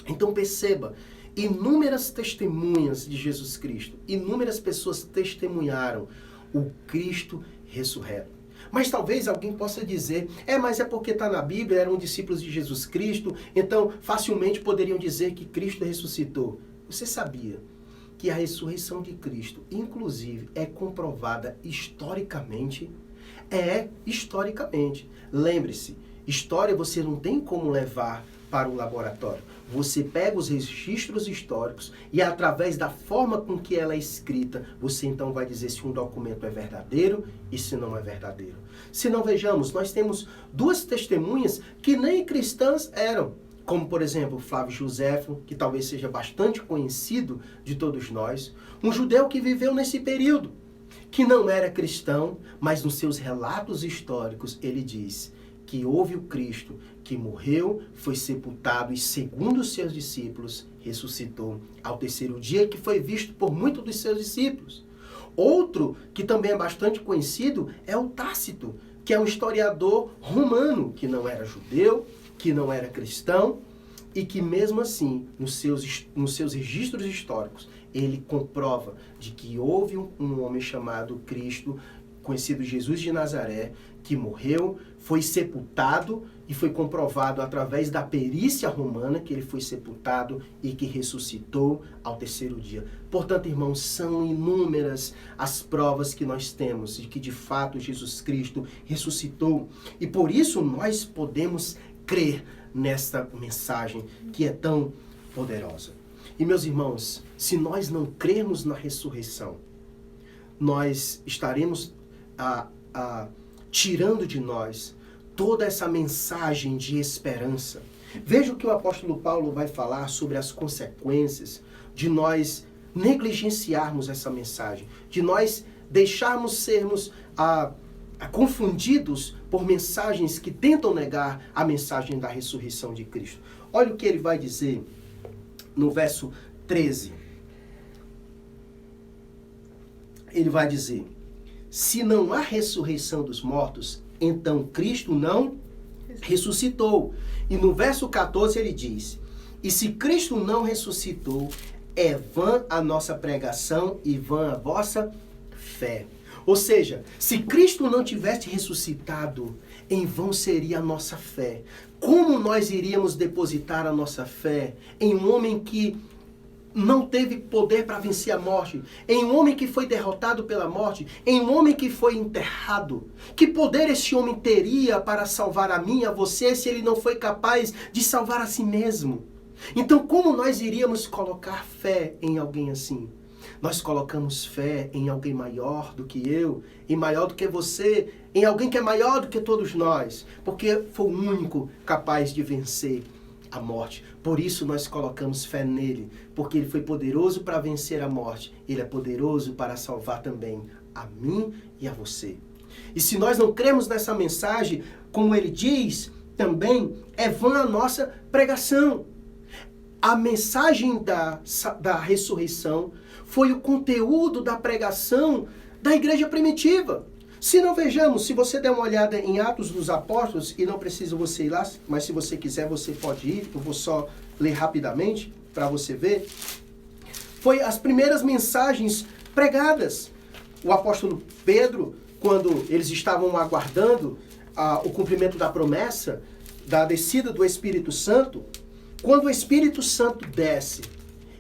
Então perceba, inúmeras testemunhas de Jesus Cristo, inúmeras pessoas testemunharam o Cristo ressurreto. Mas talvez alguém possa dizer, mas é porque está na Bíblia, eram discípulos de Jesus Cristo, então facilmente poderiam dizer que Cristo ressuscitou. Você sabia que a ressurreição de Cristo, inclusive, é comprovada historicamente? Historicamente. Lembre-se, história você não tem como levar para o laboratório. Você pega os registros históricos e através da forma com que ela é escrita, você então vai dizer se um documento é verdadeiro e se não é verdadeiro. Se não, vejamos, nós temos duas testemunhas que nem cristãs eram, como por exemplo Flávio Joséfo, que talvez seja bastante conhecido de todos nós, um judeu que viveu nesse período, que não era cristão, mas nos seus relatos históricos ele diz que houve o Cristo que morreu, foi sepultado e, segundo os seus discípulos, ressuscitou ao terceiro dia, que foi visto por muitos dos seus discípulos. Outro, que também é bastante conhecido, é o Tácito, que é um historiador romano, que não era judeu, que não era cristão, e que mesmo assim, nos seus registros históricos, ele comprova de que houve um homem chamado Cristo, conhecido Jesus de Nazaré, que morreu, foi sepultado e foi comprovado através da perícia romana que ele foi sepultado e que ressuscitou ao terceiro dia. Portanto, irmãos, são inúmeras as provas que nós temos de que de fato Jesus Cristo ressuscitou. E por isso nós podemos crer nesta mensagem que é tão poderosa. E meus irmãos, se nós não crermos na ressurreição, nós estaremos tirando de nós toda essa mensagem de esperança. Veja o que o apóstolo Paulo vai falar sobre as consequências de nós negligenciarmos essa mensagem, de nós deixarmos sermos confundidos por mensagens que tentam negar a mensagem da ressurreição de Cristo. Olha o que ele vai dizer no verso 13. Ele vai dizer: se não há ressurreição dos mortos, então Cristo não ressuscitou. E no verso 14 ele diz: e se Cristo não ressuscitou, é vã a nossa pregação e vã a vossa fé. Ou seja, se Cristo não tivesse ressuscitado, em vão seria a nossa fé. Como nós iríamos depositar a nossa fé em um homem que não teve poder para vencer a morte, em um homem que foi derrotado pela morte, em um homem que foi enterrado? Que poder esse homem teria para salvar a mim e a você se ele não foi capaz de salvar a si mesmo? Então, como nós iríamos colocar fé em alguém assim? Nós colocamos fé em alguém maior do que eu, e maior do que você, em alguém que é maior do que todos nós, porque foi o único capaz de vencer a morte. Por isso nós colocamos fé nele, porque ele foi poderoso para vencer a morte. Ele é poderoso para salvar também a mim e a você. E se nós não cremos nessa mensagem, como ele diz, também é vã a nossa pregação. A mensagem da ressurreição foi o conteúdo da pregação da igreja primitiva. Se não, vejamos, se você der uma olhada em Atos dos Apóstolos, e não precisa você ir lá, mas se você quiser você pode ir, eu vou só ler rapidamente para você ver. Foi as primeiras mensagens pregadas. O apóstolo Pedro, quando eles estavam aguardando o cumprimento da promessa, da descida do Espírito Santo, quando o Espírito Santo desce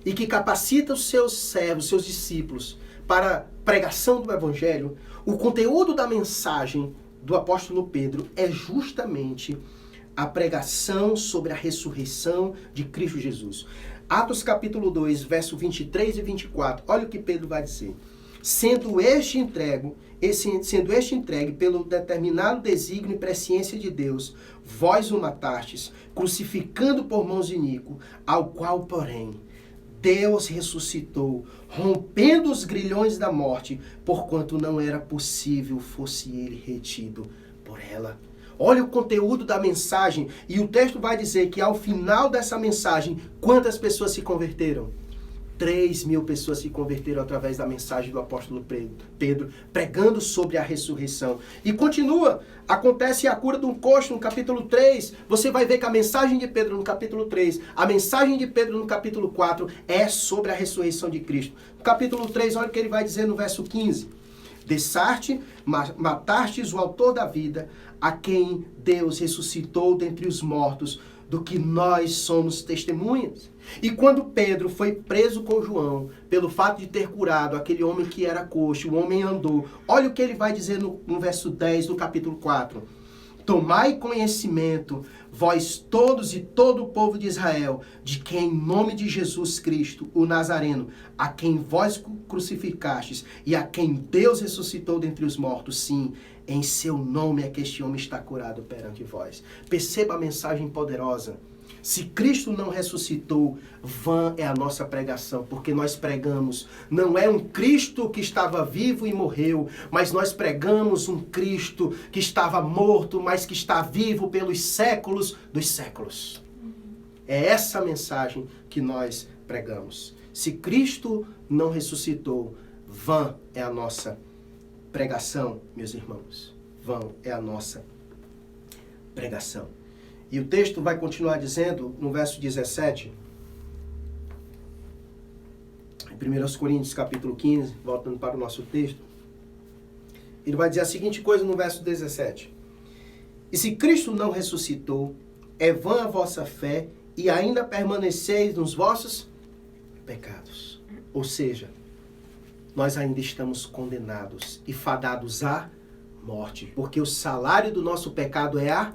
e que capacita os seus servos, seus discípulos, para a pregação do Evangelho, o conteúdo da mensagem do apóstolo Pedro é justamente a pregação sobre a ressurreição de Cristo Jesus. Atos capítulo 2, verso 23 e 24, olha o que Pedro vai dizer. Sendo este entregue pelo determinado desígnio e presciência de Deus, vós o matastes, crucificando por mãos de Inico, ao qual, porém, Deus ressuscitou, rompendo os grilhões da morte, porquanto não era possível fosse ele retido por ela. Olha o conteúdo da mensagem, e o texto vai dizer que ao final dessa mensagem, quantas pessoas se converteram? 3.000 pessoas se converteram através da mensagem do apóstolo Pedro, pregando sobre a ressurreição. E continua, acontece a cura de um coxo no capítulo 3. Você vai ver que a mensagem de Pedro no capítulo 3, a mensagem de Pedro no capítulo 4 é sobre a ressurreição de Cristo. No capítulo 3, olha o que ele vai dizer no verso 15. Dessaste, matastes o autor da vida, a quem Deus ressuscitou dentre os mortos, do que nós somos testemunhas. E quando Pedro foi preso com João, pelo fato de ter curado aquele homem que era coxo, o homem andou. Olha o que ele vai dizer no verso 10 do capítulo 4. Tomai conhecimento, vós todos e todo o povo de Israel, de que em nome de Jesus Cristo, o Nazareno, a quem vós crucificastes e a quem Deus ressuscitou dentre os mortos, sim, em seu nome é que este homem está curado perante vós. Perceba a mensagem poderosa. Se Cristo não ressuscitou, vã é a nossa pregação, porque nós pregamos, não é um Cristo que estava vivo e morreu, mas nós pregamos um Cristo que estava morto, mas que está vivo pelos séculos dos séculos. É essa mensagem que nós pregamos. Se Cristo não ressuscitou, vã é a nossa pregação, meus irmãos. Vã é a nossa pregação. E o texto vai continuar dizendo, no verso 17, em 1 Coríntios capítulo 15, voltando para o nosso texto, ele vai dizer a seguinte coisa no verso 17. E se Cristo não ressuscitou, é vã a vossa fé e ainda permaneceis nos vossos pecados. Ou seja, nós ainda estamos condenados e fadados à morte, porque o salário do nosso pecado é a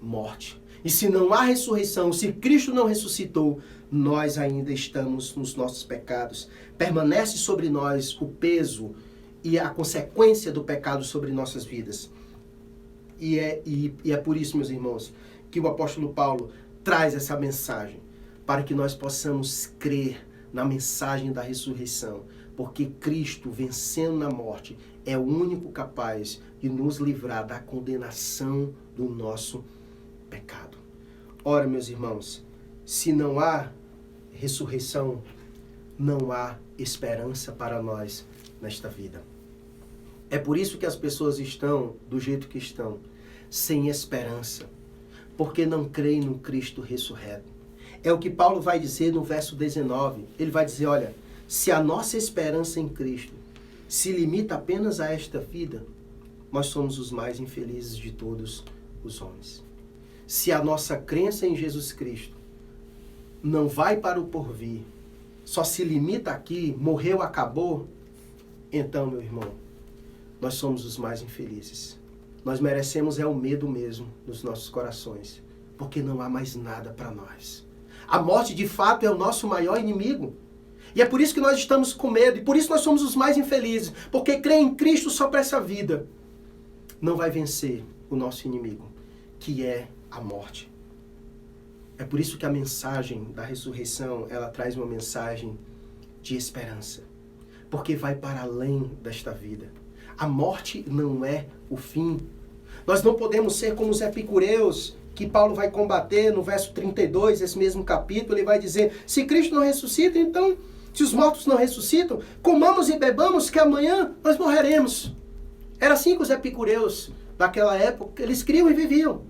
morte. E se não há ressurreição, se Cristo não ressuscitou, nós ainda estamos nos nossos pecados. Permanece sobre nós o peso e a consequência do pecado sobre nossas vidas. E é por isso, meus irmãos, que o apóstolo Paulo traz essa mensagem, para que nós possamos crer na mensagem da ressurreição, porque Cristo, vencendo na morte, é o único capaz de nos livrar da condenação do nosso pecado. Ora, meus irmãos, se não há ressurreição, não há esperança para nós nesta vida. É por isso que as pessoas estão do jeito que estão, sem esperança, porque não creem no Cristo ressurreto. É o que Paulo vai dizer no verso 19. Ele vai dizer, olha, se a nossa esperança em Cristo se limita apenas a esta vida, nós somos os mais infelizes de todos os homens. Se a nossa crença em Jesus Cristo não vai para o porvir, só se limita aqui, morreu, acabou, então, meu irmão, nós somos os mais infelizes. Nós merecemos o medo mesmo nos nossos corações, porque não há mais nada para nós. A morte, de fato, é o nosso maior inimigo. E é por isso que nós estamos com medo, e por isso nós somos os mais infelizes, porque crer em Cristo só para essa vida não vai vencer o nosso inimigo, que é a morte. É por isso que a mensagem da ressurreição, ela traz uma mensagem de esperança, porque vai para além desta vida. A morte não é o fim. Nós não podemos ser como os epicureus, que Paulo vai combater no verso 32, esse mesmo capítulo. Ele vai dizer, se Cristo não ressuscita, então, se os mortos não ressuscitam, comamos e bebamos, que amanhã nós morreremos. Era assim que os epicureus daquela época, eles criam e viviam.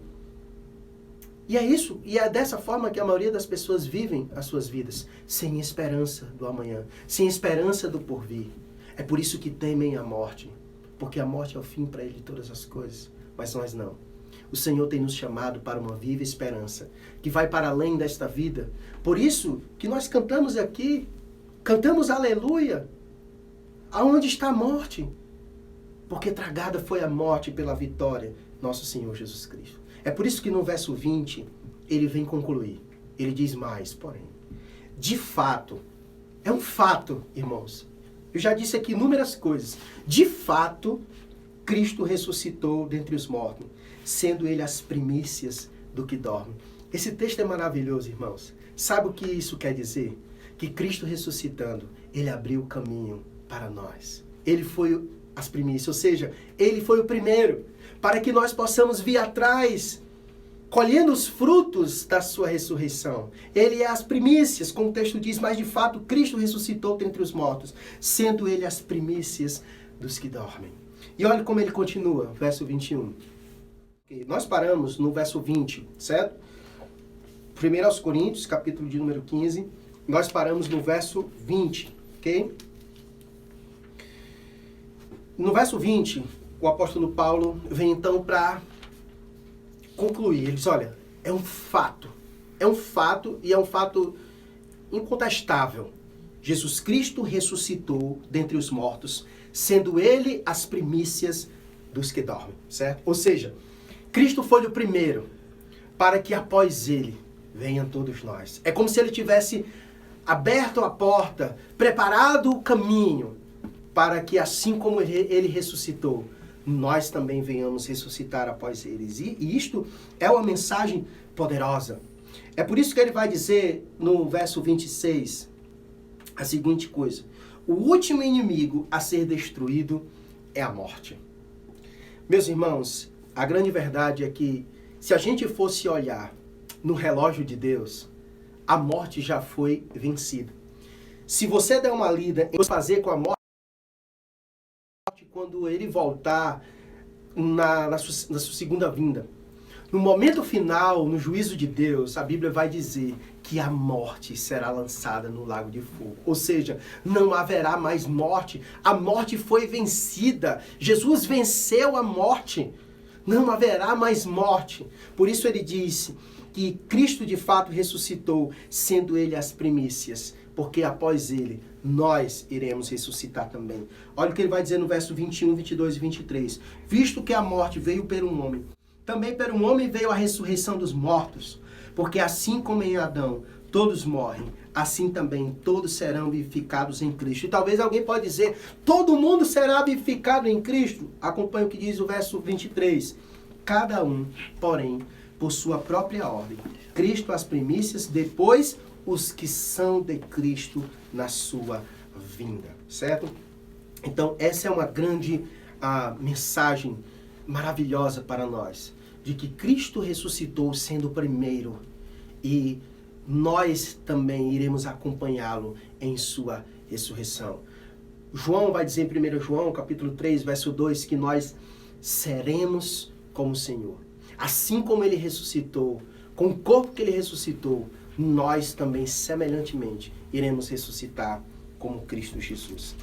E é isso, e é dessa forma que a maioria das pessoas vivem as suas vidas, sem esperança do amanhã, sem esperança do porvir. É por isso que temem a morte, porque a morte é o fim para ele de todas as coisas, mas nós não. O Senhor tem nos chamado para uma viva esperança, que vai para além desta vida. Por isso que nós cantamos aqui, cantamos aleluia, aonde está a morte? Porque tragada foi a morte pela vitória, nosso Senhor Jesus Cristo. É por isso que no verso 20, ele vem concluir. Ele diz mais, porém, de fato, é um fato, irmãos. Eu já disse aqui inúmeras coisas. De fato, Cristo ressuscitou dentre os mortos, sendo ele as primícias do que dorme. Esse texto é maravilhoso, irmãos. Sabe o que isso quer dizer? Que Cristo ressuscitando, ele abriu o caminho para nós. Ele foi as primícias, ou seja, ele foi o primeiro, para que nós possamos vir atrás, colhendo os frutos da sua ressurreição. Ele é as primícias, como o texto diz, mas de fato Cristo ressuscitou dentre os mortos, sendo ele as primícias dos que dormem. E olha como ele continua, verso 21. Nós paramos no verso 20, certo? 1 Coríntios, capítulo de número 15, nós paramos no verso 20, ok? No verso 20, o apóstolo Paulo vem então para concluir. Ele diz, olha, é um fato é um fato, e é um fato incontestável. Jesus Cristo ressuscitou dentre os mortos, sendo ele as primícias dos que dormem, certo? Ou seja, Cristo foi o primeiro, para que após ele venham todos nós. É como se ele tivesse aberto a porta, preparado o caminho, para que assim como ele ressuscitou, nós também venhamos ressuscitar após eles. E isto é uma mensagem poderosa. É por isso que ele vai dizer no verso 26 a seguinte coisa: o último inimigo a ser destruído é a morte. Meus irmãos, a grande verdade é que se a gente fosse olhar no relógio de Deus, a morte já foi vencida. Se você der uma lida em fazer com a morte, quando ele voltar na sua segunda vinda, no momento final, no juízo de Deus, a Bíblia vai dizer que a morte será lançada no lago de fogo. Ou seja, não haverá mais morte. A morte foi vencida. Jesus venceu a morte. Não haverá mais morte. Por isso ele disse que Cristo de fato ressuscitou, sendo ele as primícias, porque após ele nós iremos ressuscitar também. Olha o que ele vai dizer no verso 21, 22 e 23. Visto que a morte veio por um homem, também por um homem veio a ressurreição dos mortos, porque assim como em Adão todos morrem, assim também todos serão vivificados em Cristo. E talvez alguém pode dizer, todo mundo será vivificado em Cristo. Acompanhe o que diz o verso 23. Cada um, porém, por sua própria ordem. Cristo as primícias, depois os que são de Cristo na sua vinda. Certo? Então, essa é uma grande mensagem maravilhosa para nós, de que Cristo ressuscitou sendo o primeiro e nós também iremos acompanhá-lo em sua ressurreição. João vai dizer em 1 João, capítulo 3, verso 2, que nós seremos como o Senhor. Assim como ele ressuscitou, com o corpo que ele ressuscitou, nós também, semelhantemente, iremos ressuscitar como Cristo Jesus.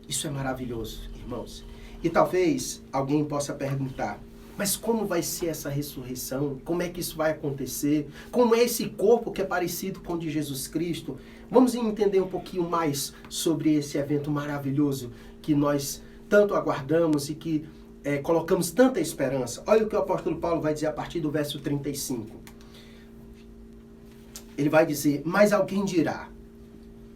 Isso é maravilhoso, irmãos. E talvez alguém possa perguntar, mas como vai ser essa ressurreição? Como é que isso vai acontecer? Como é esse corpo que é parecido com o de Jesus Cristo? Vamos entender um pouquinho mais sobre esse evento maravilhoso que nós tanto aguardamos e que colocamos tanta esperança. Olha o que o apóstolo Paulo vai dizer a partir do verso 35. Ele vai dizer, mas alguém dirá,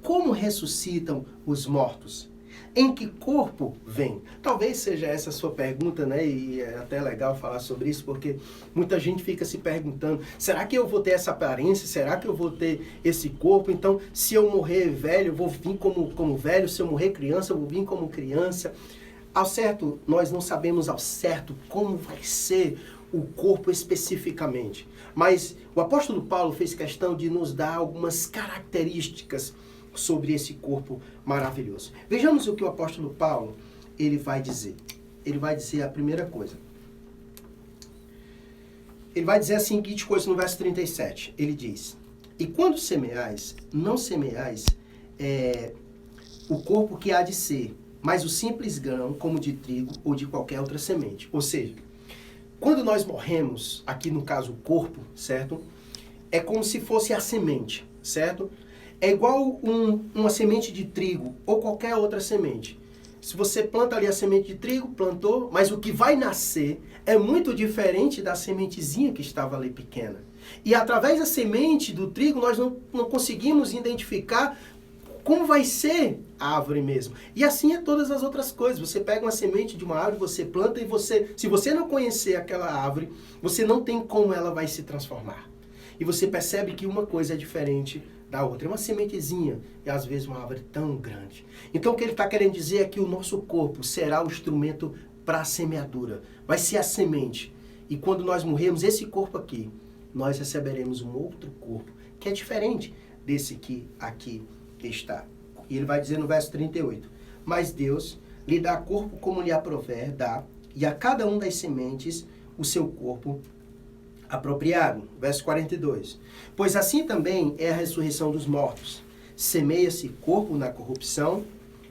como ressuscitam os mortos? Em que corpo vem? Talvez seja essa a sua pergunta, né? E é até legal falar sobre isso, porque muita gente fica se perguntando, será que eu vou ter essa aparência? Será que eu vou ter esse corpo? Então, se eu morrer velho, eu vou vir como velho. Se eu morrer criança, eu vou vir como criança. Ao certo, nós não sabemos ao certo como vai ser o corpo especificamente. Mas o apóstolo Paulo fez questão de nos dar algumas características sobre esse corpo maravilhoso. Vejamos o que o apóstolo Paulo ele vai dizer. Ele vai dizer a primeira coisa. Ele vai dizer a seguinte coisa no verso 37. Ele diz, e quando semeais, não semeais o corpo que há de ser, mas o simples grão, como de trigo ou de qualquer outra semente. Ou seja, quando nós morremos, aqui no caso o corpo, certo? É como se fosse a semente, certo? É igual uma semente de trigo ou qualquer outra semente. Se você planta ali a semente de trigo, plantou, mas o que vai nascer é muito diferente da sementezinha que estava ali pequena. E através da semente do trigo, nós não conseguimos identificar como vai ser a árvore mesmo. E assim é todas as outras coisas. Você pega uma semente de uma árvore, você planta e se você não conhecer aquela árvore, você não tem como ela vai se transformar. E você percebe que uma coisa é diferente da outra. É uma sementezinha e às vezes uma árvore tão grande. Então o que ele está querendo dizer é que o nosso corpo será o instrumento para a semeadura. Vai ser a semente. E quando nós morrermos, esse corpo aqui, nós receberemos um outro corpo, que é diferente desse que aqui está. E ele vai dizer no verso 38, mas Deus lhe dá corpo como lhe aprover, dá, e a cada um das sementes o seu corpo apropriado. Verso 42, pois assim também é a ressurreição dos mortos. Semeia-se corpo na corrupção,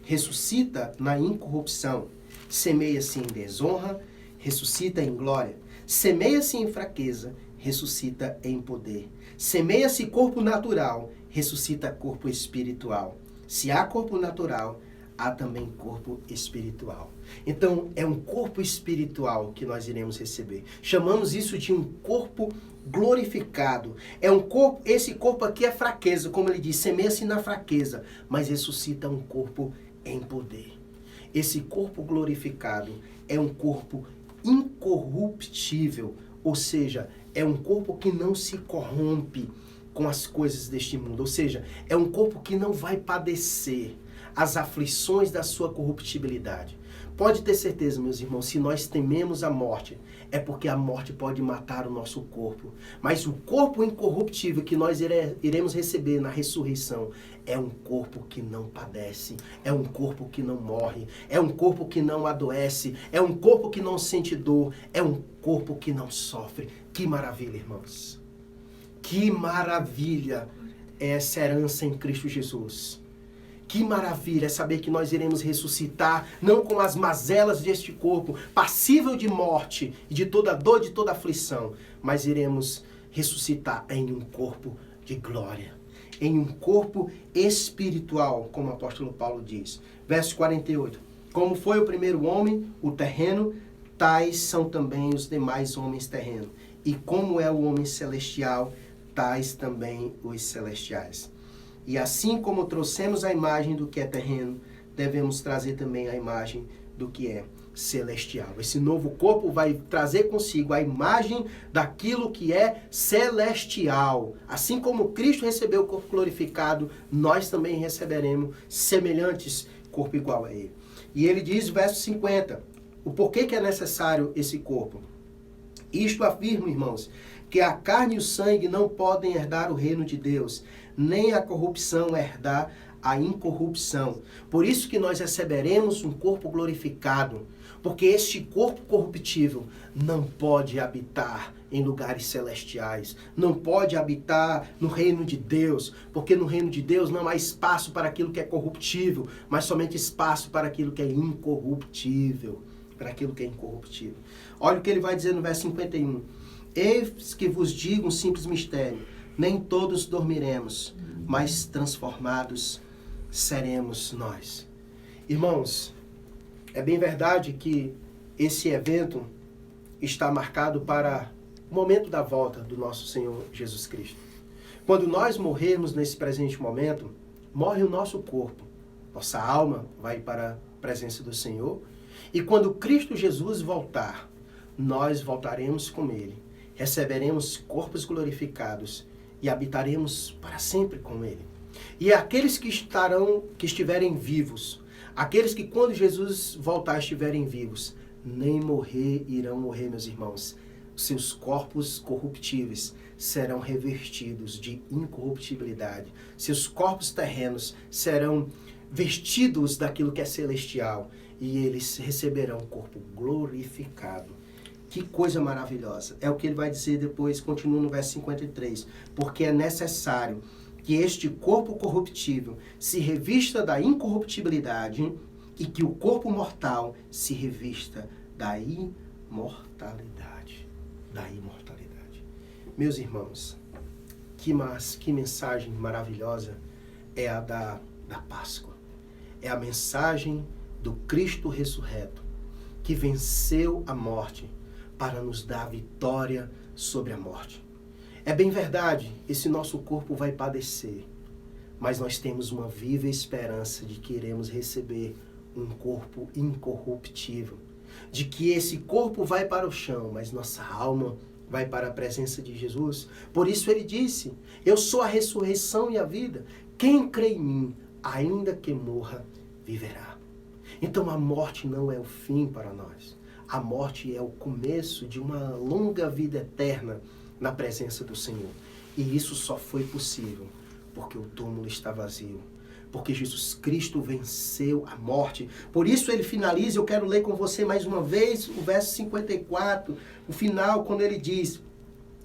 ressuscita na incorrupção. Semeia-se em desonra, ressuscita em glória. Semeia-se em fraqueza, ressuscita em poder. Semeia-se corpo natural, ressuscita corpo espiritual. Se há corpo natural, há também corpo espiritual. Então, é um corpo espiritual que nós iremos receber. Chamamos isso de um corpo glorificado. É um corpo, esse corpo aqui é fraqueza, como ele diz, semeia-se na fraqueza, mas ressuscita um corpo em poder. Esse corpo glorificado é um corpo incorruptível, ou seja, é um corpo que não se corrompe com as coisas deste mundo, ou seja, é um corpo que não vai padecer as aflições da sua corruptibilidade. Pode ter certeza, meus irmãos, se nós tememos a morte, é porque a morte pode matar o nosso corpo. Mas o corpo incorruptível que nós iremos receber na ressurreição é um corpo que não padece, é um corpo que não morre, é um corpo que não adoece, é um corpo que não sente dor, é um corpo que não sofre. Que maravilha, irmãos! Que maravilha é essa herança em Cristo Jesus! Que maravilha é saber que nós iremos ressuscitar, não com as mazelas deste corpo, passível de morte e de toda dor, de toda aflição, mas iremos ressuscitar em um corpo de glória, em um corpo espiritual, como o apóstolo Paulo diz. Verso 48. Como foi o primeiro homem, o terreno, tais são também os demais homens terrenos. E como é o homem celestial, tais também os celestiais. E assim como trouxemos a imagem do que é terreno, devemos trazer também a imagem do que é celestial. Esse novo corpo vai trazer consigo a imagem daquilo que é celestial. Assim como Cristo recebeu o corpo glorificado, nós também receberemos semelhantes corpo igual a ele. E ele diz, verso 50, o porquê que é necessário esse corpo? Isto afirma, irmãos, que a carne e o sangue não podem herdar o reino de Deus, nem a corrupção herdar a incorrupção. Por isso que nós receberemos um corpo glorificado, porque este corpo corruptível não pode habitar em lugares celestiais, não pode habitar no reino de Deus, porque no reino de Deus não há espaço para aquilo que é corruptível, mas somente espaço para aquilo que é incorruptível, para aquilo que é incorruptível. Olha o que ele vai dizer no verso 51. Eis que vos digo um simples mistério, nem todos dormiremos, mas transformados seremos nós. Irmãos, é bem verdade que esse evento está marcado para o momento da volta do nosso Senhor Jesus Cristo. Quando nós morrermos nesse presente momento, morre o nosso corpo, nossa alma vai para a presença do Senhor, e quando Cristo Jesus voltar, nós voltaremos com Ele, receberemos corpos glorificados e habitaremos para sempre com Ele. E aqueles que estiverem vivos, aqueles que quando Jesus voltar estiverem vivos, nem morrer irão morrer, meus irmãos. Seus corpos corruptíveis serão revertidos de incorruptibilidade. Seus corpos terrenos serão vestidos daquilo que é celestial. E eles receberão um corpo glorificado. Que coisa maravilhosa. É o que ele vai dizer depois, continua no verso 53. Porque é necessário que este corpo corruptível se revista da incorruptibilidade e que o corpo mortal se revista da imortalidade. Da imortalidade. Meus irmãos, que mensagem maravilhosa é a da Páscoa. É a mensagem do Cristo ressurreto, que venceu a morte para nos dar a vitória sobre a morte. É bem verdade, esse nosso corpo vai padecer, mas nós temos uma viva esperança de que iremos receber um corpo incorruptível, de que esse corpo vai para o chão, mas nossa alma vai para a presença de Jesus. Por isso ele disse, eu sou a ressurreição e a vida, quem crê em mim, ainda que morra, viverá. Então a morte não é o fim para nós. A morte é o começo de uma longa vida eterna na presença do Senhor. E isso só foi possível porque o túmulo está vazio. Porque Jesus Cristo venceu a morte. Por isso ele finaliza, eu quero ler com você mais uma vez o verso 54, o final, quando ele diz,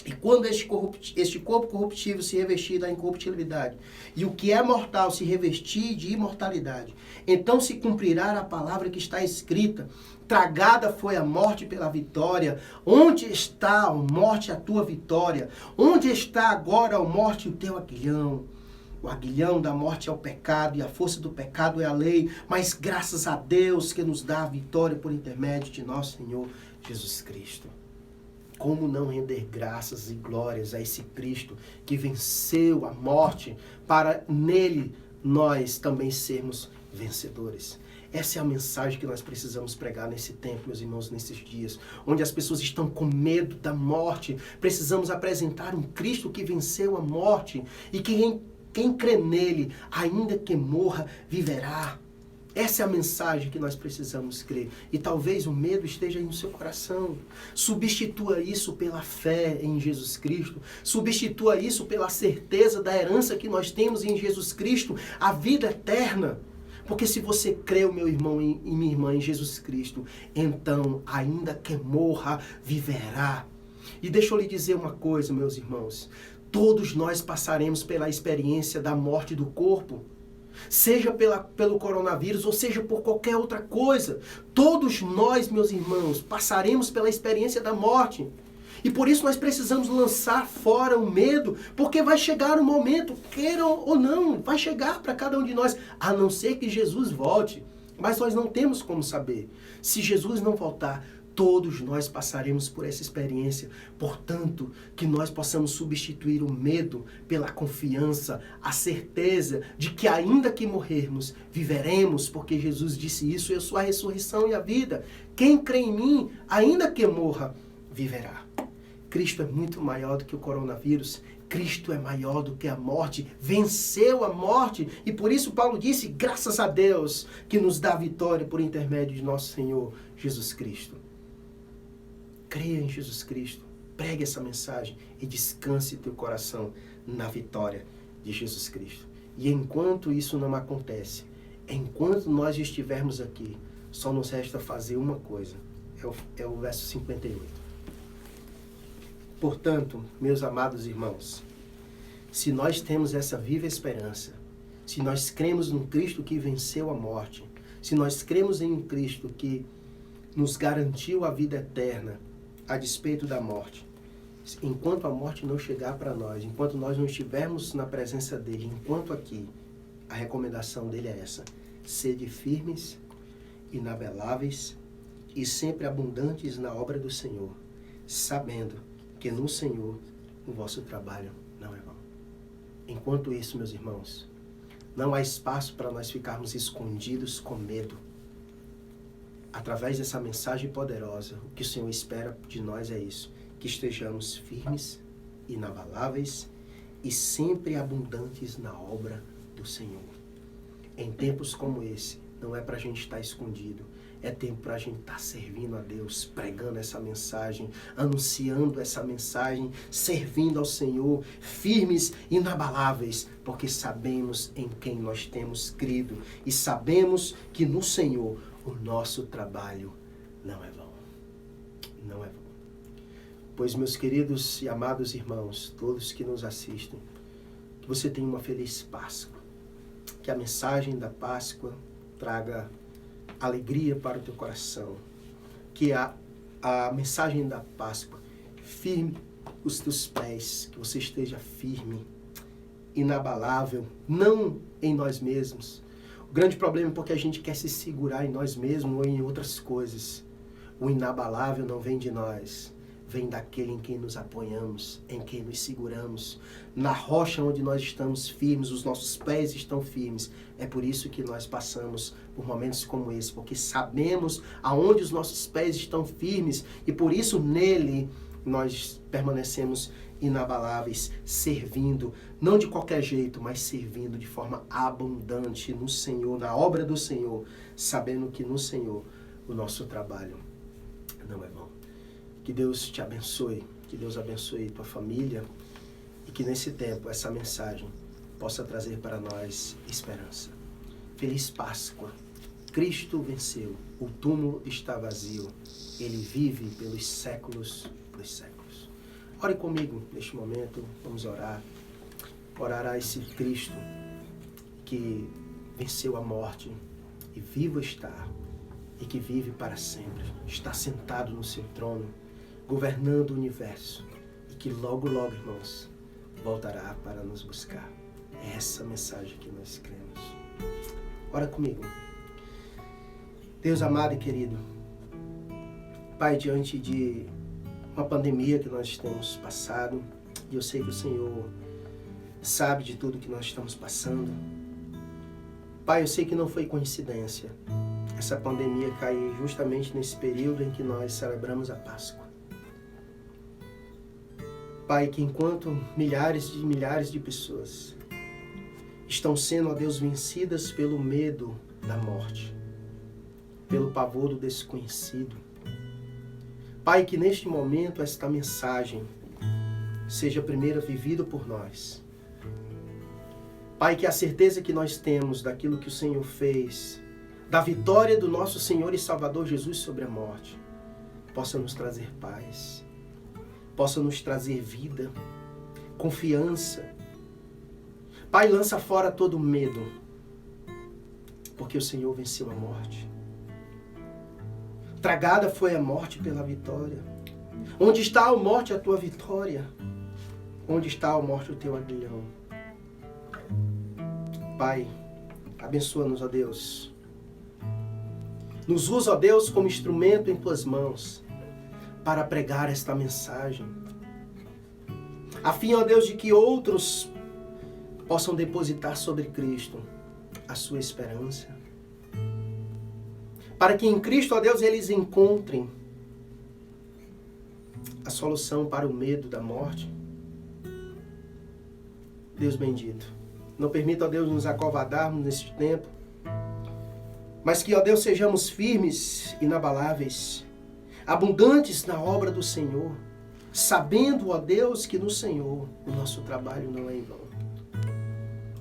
E quando este corpo corruptível se revestir da incorruptibilidade, e o que é mortal se revestir de imortalidade, então se cumprirá a palavra que está escrita: tragada foi a morte pela vitória. Onde está, ó morte, a tua vitória? Onde está agora, ó morte, o teu aguilhão? O aguilhão da morte é o pecado, e a força do pecado é a lei, mas graças a Deus que nos dá a vitória por intermédio de nosso Senhor Jesus Cristo. Como não render graças e glórias a esse Cristo que venceu a morte, para nele nós também sermos vencedores? Essa é a mensagem que nós precisamos pregar nesse tempo, meus irmãos, nesses dias, onde as pessoas estão com medo da morte. Precisamos apresentar um Cristo que venceu a morte e que quem crê nele, ainda que morra, viverá. Essa é a mensagem que nós precisamos crer. E talvez o medo esteja aí no seu coração. Substitua isso pela fé em Jesus Cristo. Substitua isso pela certeza da herança que nós temos em Jesus Cristo, a vida eterna. Porque se você crê, meu irmão e minha irmã, em Jesus Cristo, então, ainda que morra, viverá. E deixa eu lhe dizer uma coisa, meus irmãos. Todos nós passaremos pela experiência da morte do corpo. Seja pelo coronavírus ou seja por qualquer outra coisa. Todos nós, meus irmãos, passaremos pela experiência da morte. E por isso nós precisamos lançar fora o medo, porque vai chegar um momento, queiram ou não, vai chegar para cada um de nós, a não ser que Jesus volte. Mas nós não temos como saber. Se Jesus não voltar, todos nós passaremos por essa experiência. Portanto, que nós possamos substituir o medo pela confiança, a certeza de que ainda que morrermos, viveremos, porque Jesus disse isso: eu sou a ressurreição e a vida. Quem crê em mim, ainda que morra, viverá. Cristo é muito maior do que o coronavírus. Cristo é maior do que a morte, venceu a morte. E por isso Paulo disse: graças a Deus que nos dá vitória por intermédio de nosso Senhor Jesus Cristo. Creia em Jesus Cristo, pregue essa mensagem e descanse teu coração na vitória de Jesus Cristo. E enquanto isso não acontece, enquanto nós estivermos aqui, só nos resta fazer uma coisa. É o verso 58. Portanto, meus amados irmãos, se nós temos essa viva esperança, se nós cremos num Cristo que venceu a morte, se nós cremos em um Cristo que nos garantiu a vida eterna, a despeito da morte, enquanto a morte não chegar para nós, enquanto nós não estivermos na presença dele, enquanto aqui, a recomendação dele é essa: sede firmes, inabeláveis e sempre abundantes na obra do Senhor, sabendo que no Senhor o vosso trabalho não é vão. Enquanto isso, meus irmãos, não há espaço para nós ficarmos escondidos com medo. Através dessa mensagem poderosa, o que o Senhor espera de nós é isso: que estejamos firmes, inabaláveis e sempre abundantes na obra do Senhor. Em tempos como esse, não é para a gente estar escondido, é tempo para a gente estar servindo a Deus, pregando essa mensagem, anunciando essa mensagem, servindo ao Senhor, firmes, inabaláveis, porque sabemos em quem nós temos crido e sabemos que no Senhor o nosso trabalho não é vão. Não é vão. Pois, meus queridos e amados irmãos, todos que nos assistem, que você tenha uma feliz Páscoa. Que a mensagem da Páscoa traga alegria para o teu coração. Que a mensagem da Páscoa firme os teus pés. Que você esteja firme, inabalável, não em nós mesmos. O grande problema é porque a gente quer se segurar em nós mesmos ou em outras coisas. O inabalável não vem de nós, vem daquele em quem nos apoiamos, em quem nos seguramos. Na rocha onde nós estamos firmes, os nossos pés estão firmes. É por isso que nós passamos por momentos como esse, porque sabemos aonde os nossos pés estão firmes e por isso nele nós permanecemos inabaláveis, servindo, não de qualquer jeito, mas servindo de forma abundante no Senhor, na obra do Senhor, sabendo que no Senhor o nosso trabalho não é vão. Que Deus te abençoe, que Deus abençoe tua família e que nesse tempo essa mensagem possa trazer para nós esperança. Feliz Páscoa! Cristo venceu, o túmulo está vazio, Ele vive pelos séculos dos séculos. Ore comigo neste momento, vamos orar. Orar a esse Cristo que venceu a morte e vivo está, e que vive para sempre. Está sentado no seu trono, governando o universo, e que logo, logo, irmãos, voltará para nos buscar. É essa mensagem que nós cremos. Ora comigo. Deus amado e querido, Pai, diante de uma pandemia que nós temos passado, e eu sei que o Senhor sabe de tudo que nós estamos passando. Pai, eu sei que não foi coincidência essa pandemia cair justamente nesse período em que nós celebramos a Páscoa. Pai, que enquanto milhares de pessoas estão sendo, ó Deus, vencidas pelo medo da morte, pelo pavor do desconhecido, Pai, que neste momento esta mensagem seja primeiro vivida por nós. Pai, que a certeza que nós temos daquilo que o Senhor fez, da vitória do nosso Senhor e Salvador Jesus sobre a morte, possa nos trazer paz, possa nos trazer vida, confiança. Pai, lança fora todo medo, porque o Senhor venceu a morte. Tragada foi a morte pela vitória. Onde está a morte, a tua vitória? Onde está a morte, o teu aguilhão? Pai, abençoa-nos, ó Deus. Nos usa, ó Deus, como instrumento em tuas mãos para pregar esta mensagem. A fim, ó Deus, de que outros possam depositar sobre Cristo a sua esperança. Para que em Cristo, ó Deus, eles encontrem a solução para o medo da morte. Deus bendito, não permita, ó Deus, nos acovardarmos nesse tempo, mas que, ó Deus, sejamos firmes, inabaláveis, abundantes na obra do Senhor, sabendo, ó Deus, que no Senhor o nosso trabalho não é em vão.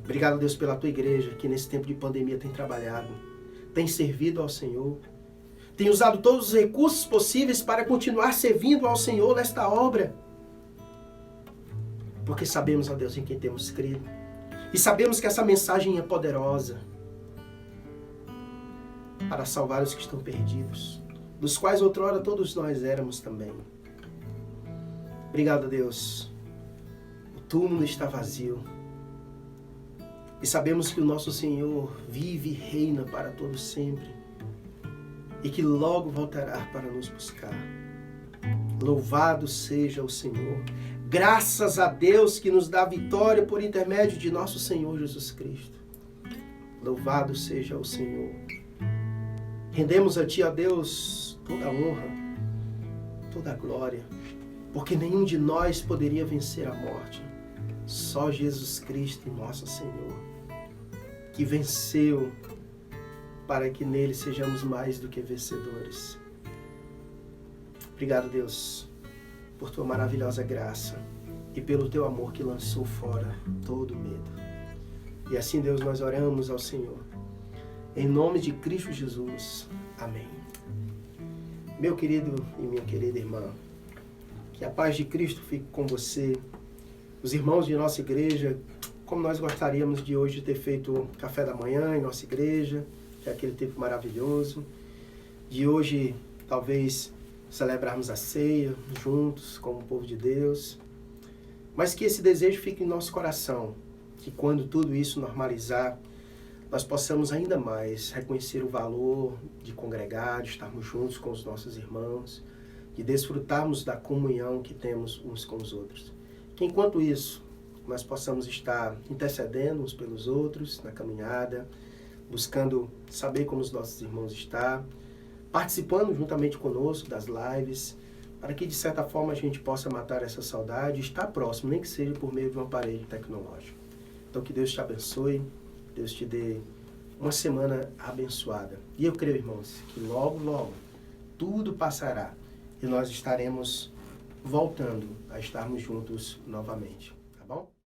Obrigado, Deus, pela tua igreja, que nesse tempo de pandemia tem trabalhado, tem servido ao Senhor, tem usado todos os recursos possíveis para continuar servindo ao Senhor nesta obra. Porque sabemos, ó Deus, em quem temos crido. E sabemos que essa mensagem é poderosa para salvar os que estão perdidos, dos quais outrora todos nós éramos também. Obrigado, Deus. O túmulo está vazio. E sabemos que o nosso Senhor vive e reina para todo sempre. E que logo voltará para nos buscar. Louvado seja o Senhor. Graças a Deus que nos dá vitória por intermédio de nosso Senhor Jesus Cristo. Louvado seja o Senhor. Rendemos a Ti, ó Deus, toda a honra, toda a glória, porque nenhum de nós poderia vencer a morte. Só Jesus Cristo, nosso Senhor, que venceu para que nele sejamos mais do que vencedores. Obrigado, Deus, por tua maravilhosa graça e pelo teu amor que lançou fora todo medo. E assim, Deus, nós oramos ao Senhor. Em nome de Cristo Jesus. Amém. Meu querido e minha querida irmã, que a paz de Cristo fique com você. Os irmãos de nossa igreja, como nós gostaríamos de hoje ter feito café da manhã em nossa igreja, que é aquele tempo maravilhoso. De hoje, talvez, celebrarmos a ceia juntos, como o povo de Deus. Mas que esse desejo fique em nosso coração, que quando tudo isso normalizar, nós possamos ainda mais reconhecer o valor de congregar, de estarmos juntos com os nossos irmãos, de desfrutarmos da comunhão que temos uns com os outros. Que enquanto isso, nós possamos estar intercedendo uns pelos outros na caminhada, buscando saber como os nossos irmãos estão, participando juntamente conosco das lives, para que de certa forma a gente possa matar essa saudade e estar próximo, nem que seja por meio de um aparelho tecnológico. Então que Deus te abençoe, Deus te dê uma semana abençoada. E eu creio, irmãos, que logo, logo, tudo passará e nós estaremos voltando a estarmos juntos novamente.